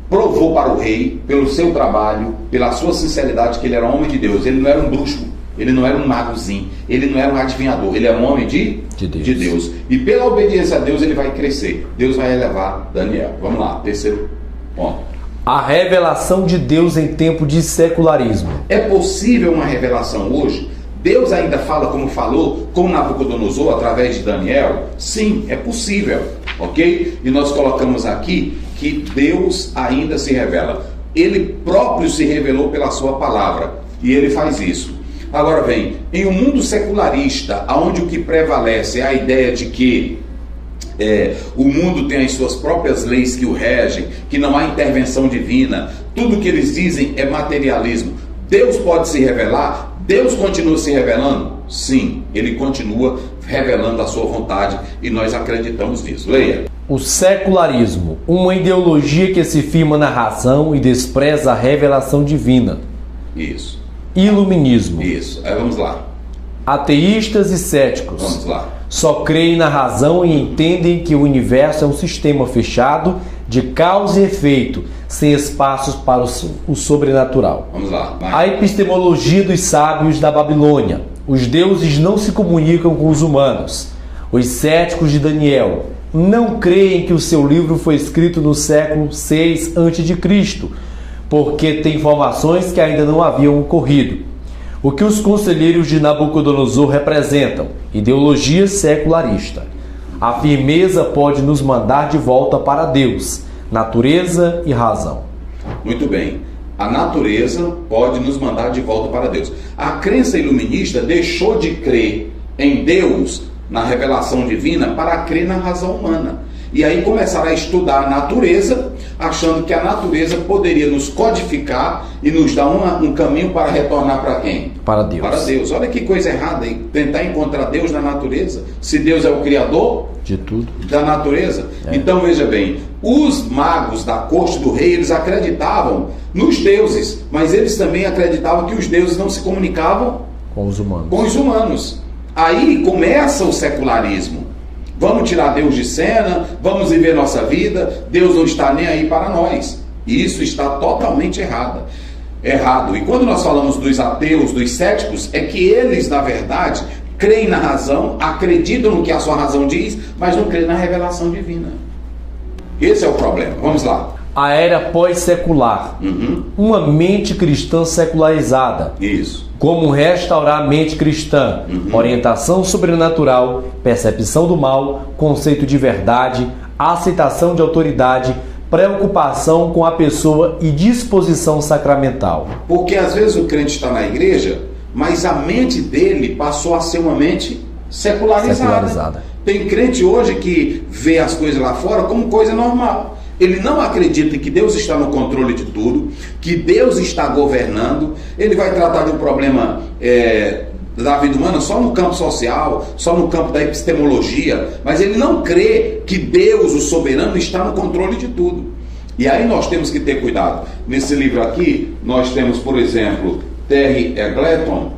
provou para o rei, pelo seu trabalho, pela sua sinceridade, que ele era um homem de Deus. Ele não era um bruxo, ele não era um magozinho, ele não era um adivinhador, ele era um homem de Deus. E pela obediência a Deus ele vai crescer. Deus vai elevar Daniel. Vamos lá, terceiro ponto. A revelação de Deus em tempo de secularismo. É possível uma revelação hoje? Deus ainda fala como falou com Nabucodonosor através de Daniel? Sim, é possível, ok? E nós colocamos aqui que Deus ainda se revela. Ele próprio se revelou pela sua palavra e ele faz isso. Agora vem, em um mundo secularista, onde o que prevalece é a ideia de que o mundo tem as suas próprias leis que o regem, que não há intervenção divina, tudo que eles dizem é materialismo. Deus pode se revelar? Deus continua se revelando? Sim, ele continua revelando a sua vontade e nós acreditamos nisso. Leia. O secularismo, uma ideologia que se firma na razão e despreza a revelação divina. Isso. Iluminismo. Isso. Vamos lá. Ateístas e céticos. Vamos lá. Só creem na razão e entendem que o universo é um sistema fechado de causa e efeito, sem espaços para o sobrenatural. Vamos lá. Vai. A epistemologia dos sábios da Babilônia. Os deuses não se comunicam com os humanos. Os céticos de Daniel não creem que o seu livro foi escrito no século 6 a.C., porque tem informações que ainda não haviam ocorrido. O que os conselheiros de Nabucodonosor representam? Ideologia secularista. A firmeza pode nos mandar de volta para Deus, natureza e razão. Muito bem. A natureza pode nos mandar de volta para Deus. A crença iluminista deixou de crer em Deus, na revelação divina, para crer na razão humana. E aí começaram a estudar a natureza, achando que a natureza poderia nos codificar e nos dar um caminho para retornar para quem? Para Deus. Para Deus. Olha que coisa errada, hein? Tentar encontrar Deus na natureza, se Deus é o Criador de tudo da natureza. Então veja bem, os magos da corte do rei, eles acreditavam nos deuses, mas eles também acreditavam que os deuses não se comunicavam com os humanos. Aí começa o secularismo. Vamos tirar Deus de cena, vamos viver nossa vida, Deus não está nem aí para nós. E isso está totalmente errado. E quando nós falamos dos ateus, dos céticos, é que eles, na verdade, creem na razão, acreditam no que a sua razão diz, mas não creem na revelação divina. Esse é o problema. Vamos lá. A era pós-secular. Uma mente cristã secularizada. Isso. Como restaurar a mente cristã, orientação sobrenatural, percepção do mal, conceito de verdade, aceitação de autoridade, preocupação com a pessoa e disposição sacramental. Porque às vezes o crente está na igreja, mas a mente dele passou a ser uma mente secularizada. Tem crente hoje que vê as coisas lá fora como coisa normal. Ele não acredita que Deus está no controle de tudo, que Deus está governando. Ele vai tratar de um problema da vida humana só no campo social, só no campo da epistemologia, mas ele não crê que Deus, o soberano, está no controle de tudo. E aí nós temos que ter cuidado. Nesse livro aqui, nós temos, por exemplo, Terry Eggleton,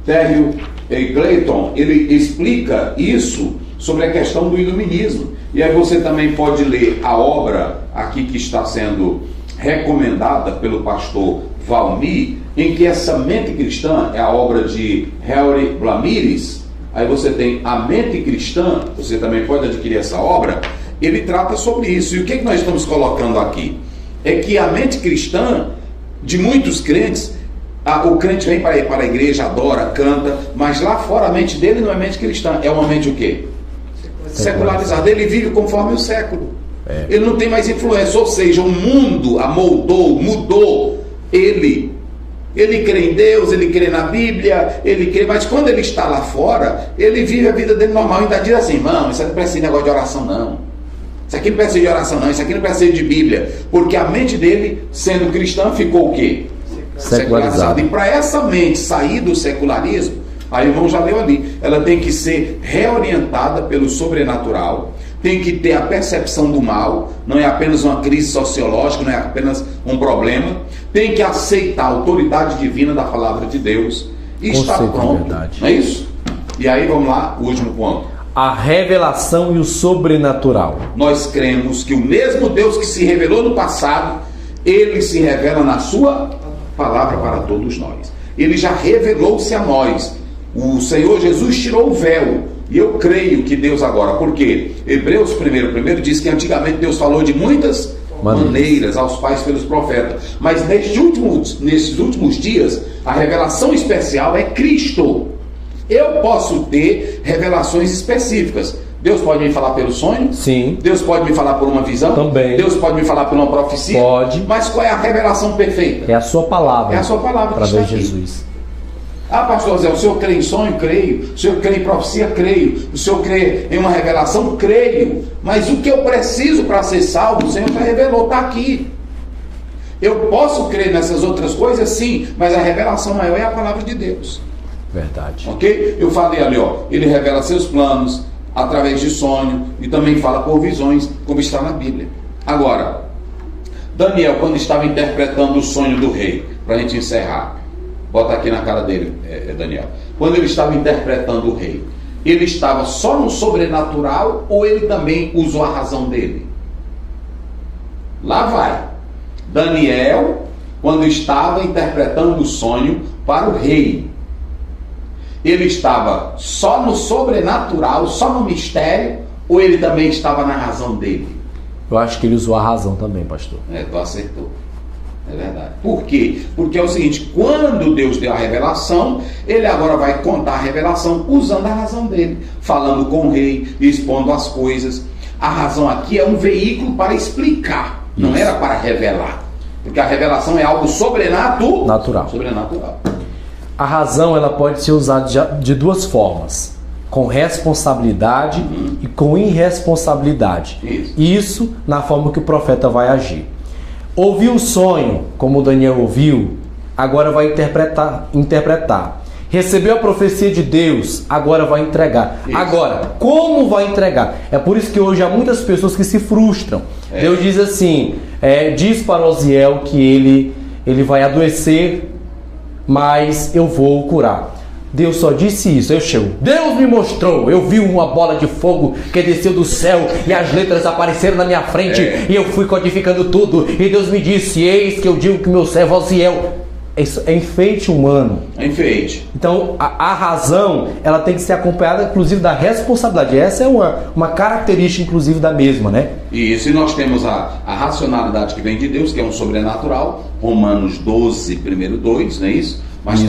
Terry Eggleton, ele explica isso sobre a questão do iluminismo. E aí você também pode ler a obra aqui que está sendo recomendada pelo pastor Valmir, em que essa mente cristã é a obra de Harry Blamires. Aí você tem a mente cristã, você também pode adquirir essa obra. Ele trata sobre isso. E o que nós estamos colocando aqui? É que a mente cristã de muitos crentes, O crente vem para a igreja, adora, canta, mas lá fora a mente dele não é mente cristã, é uma mente o quê? Secularizada. Ele vive conforme o século. Ele não tem mais influência, ou seja, o mundo amoldou, mudou ele. Ele crê em Deus, ele crê na Bíblia, ele crê, mas quando ele está lá fora, ele vive a vida dele normal e ainda diz assim: irmão, isso aqui não precisa de negócio de oração não. Isso aqui não precisa de oração não, isso aqui não precisa de Bíblia. Porque a mente dele, sendo cristã, ficou o quê? Secularizada. E para essa mente sair do secularismo, a irmão já leu ali, ela tem que ser reorientada pelo sobrenatural, tem que ter a percepção do mal, não é apenas uma crise sociológica, não é apenas um problema, tem que aceitar a autoridade divina da palavra de Deus e está pronto, não é isso? E aí vamos lá, o último ponto. A revelação e o sobrenatural. Nós cremos que o mesmo Deus que se revelou no passado, ele se revela na sua palavra para todos nós. Ele já revelou-se a nós. O Senhor Jesus tirou o véu. E eu creio que Deus agora, porque Hebreus 1 diz que antigamente Deus falou de muitas maneiras aos pais pelos profetas. Mas nesses últimos dias, a revelação especial é Cristo. Eu posso ter revelações específicas. Deus pode me falar pelo sonho? Sim. Deus pode me falar por uma visão? Também. Deus pode me falar por uma profecia? Pode. Mas qual é a revelação perfeita? É a sua palavra. É a sua palavra que está aqui. Jesus. Pastor Zé, o senhor crê em sonho? Creio. O senhor crê em profecia? Creio. O senhor crê em uma revelação? Creio. Mas o que eu preciso para ser salvo, o Senhor já revelou, está aqui. Eu posso crer nessas outras coisas? Sim, mas a revelação maior é a palavra de Deus. Verdade. Ok? Eu falei ali, ele revela seus planos através de sonho e também fala por visões, como está na Bíblia. Agora, Daniel, quando estava interpretando o sonho do rei, para a gente encerrar, bota aqui na cara dele, Daniel. Quando ele estava interpretando o rei, ele estava só no sobrenatural ou ele também usou a razão dele? Lá vai. Daniel, quando estava interpretando o sonho para o rei, ele estava só no sobrenatural, só no mistério, ou ele também estava na razão dele? Eu acho que ele usou a razão também, pastor. Tu acertou. É verdade. Por quê? Porque é o seguinte, quando Deus deu a revelação, ele agora vai contar a revelação usando a razão dele, falando com o rei, expondo as coisas. A razão aqui é um veículo para explicar, não era para revelar. Porque a revelação é algo sobrenatural. A razão, ela pode ser usada de duas formas: com responsabilidade e com irresponsabilidade. Isso na forma que o profeta vai agir. Ouviu o sonho, como Daniel ouviu, agora vai interpretar. Recebeu a profecia de Deus, agora vai entregar. Isso. Agora, como vai entregar? É por isso que hoje há muitas pessoas que se frustram. Deus diz assim, diz para Osiel que ele vai adoecer, mas eu vou curar. Deus só disse isso, eu chego. Deus me mostrou, eu vi uma bola de fogo que desceu do céu e as letras apareceram na minha frente e eu fui codificando tudo. E Deus me disse, eis que eu digo que meu servo Osiel. Isso é enfeite humano. É enfeite. Então a razão, ela tem que ser acompanhada inclusive da responsabilidade. Essa é uma característica inclusive da mesma, né? Isso, e nós temos a racionalidade que vem de Deus, que é um sobrenatural. Romanos 12, 2, não é isso? Mas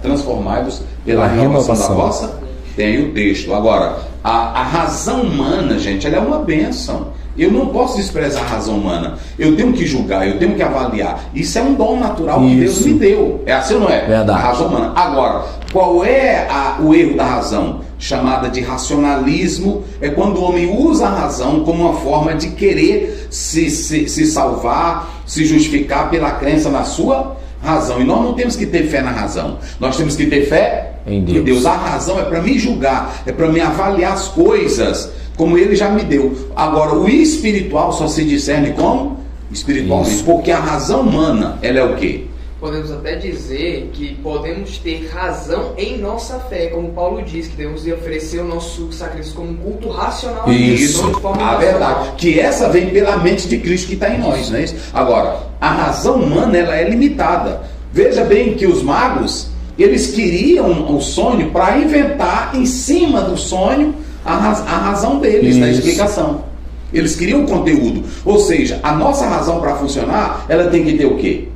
transformai-vos pela renovação da vossa. Tem o texto. Agora, a razão humana, gente, ela é uma bênção. Eu não posso desprezar a razão humana. Eu tenho que julgar, eu tenho que avaliar. Isso é um dom natural que Deus me deu. É assim ou não é? Verdade. A razão humana. Agora, qual é o erro da razão? Chamada de racionalismo. É quando o homem usa a razão como uma forma de querer se salvar, se justificar pela crença na sua razão. E nós não temos que ter fé na razão. Nós temos que ter fé em Deus. A razão é para me julgar, é para me avaliar as coisas como Ele já me deu. Agora, o espiritual só se discerne como? Espiritualmente. Porque a razão humana, ela é o quê? Podemos até dizer que podemos ter razão em nossa fé, como Paulo diz, que devemos oferecer o nosso sacrifício como um culto racional. Isso, a verdade. Que essa vem pela mente de Cristo que está em nós, não é isso? Agora, a razão humana, ela é limitada. Veja bem que os magos, eles queriam o sonho para inventar em cima do sonho a razão deles, na explicação. Eles queriam conteúdo. Ou seja, a nossa razão para funcionar, ela tem que ter o quê?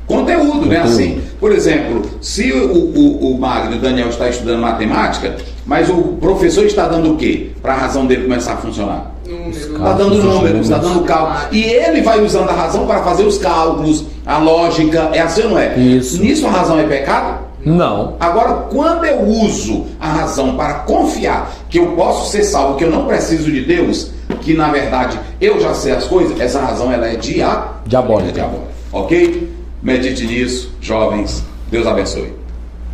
Conteúdo, né? Assim, Por exemplo, se o Magno e o Daniel está estudando matemática, mas o professor está dando o quê? Para a razão dele começar a funcionar? Está dando números, está dando cálculos. E ele vai usando a razão para fazer os cálculos, a lógica. É assim ou não é? Isso. Nisso a razão é pecado? Não. Agora, quando eu uso a razão para confiar que eu posso ser salvo, que eu não preciso de Deus, que na verdade eu já sei as coisas, essa razão ela é diabólica. Ok? Medite nisso, jovens. Deus abençoe.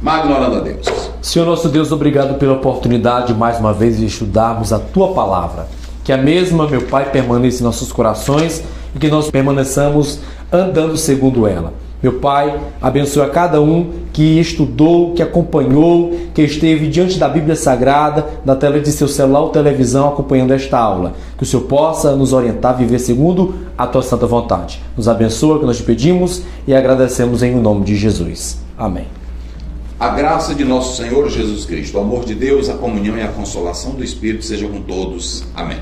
Magno, orando a Deus. Senhor nosso Deus, obrigado pela oportunidade mais uma vez de estudarmos a Tua Palavra. Que a mesma, meu Pai, permaneça em nossos corações e que nós permaneçamos andando segundo ela. Meu Pai, abençoe a cada um que estudou, que acompanhou, que esteve diante da Bíblia Sagrada, da tela de seu celular ou televisão acompanhando esta aula. Que o Senhor possa nos orientar a viver segundo a Tua santa vontade. Nos abençoa, que nós te pedimos e agradecemos em nome de Jesus. Amém. A graça de nosso Senhor Jesus Cristo, o amor de Deus, a comunhão e a consolação do Espírito seja com todos. Amém.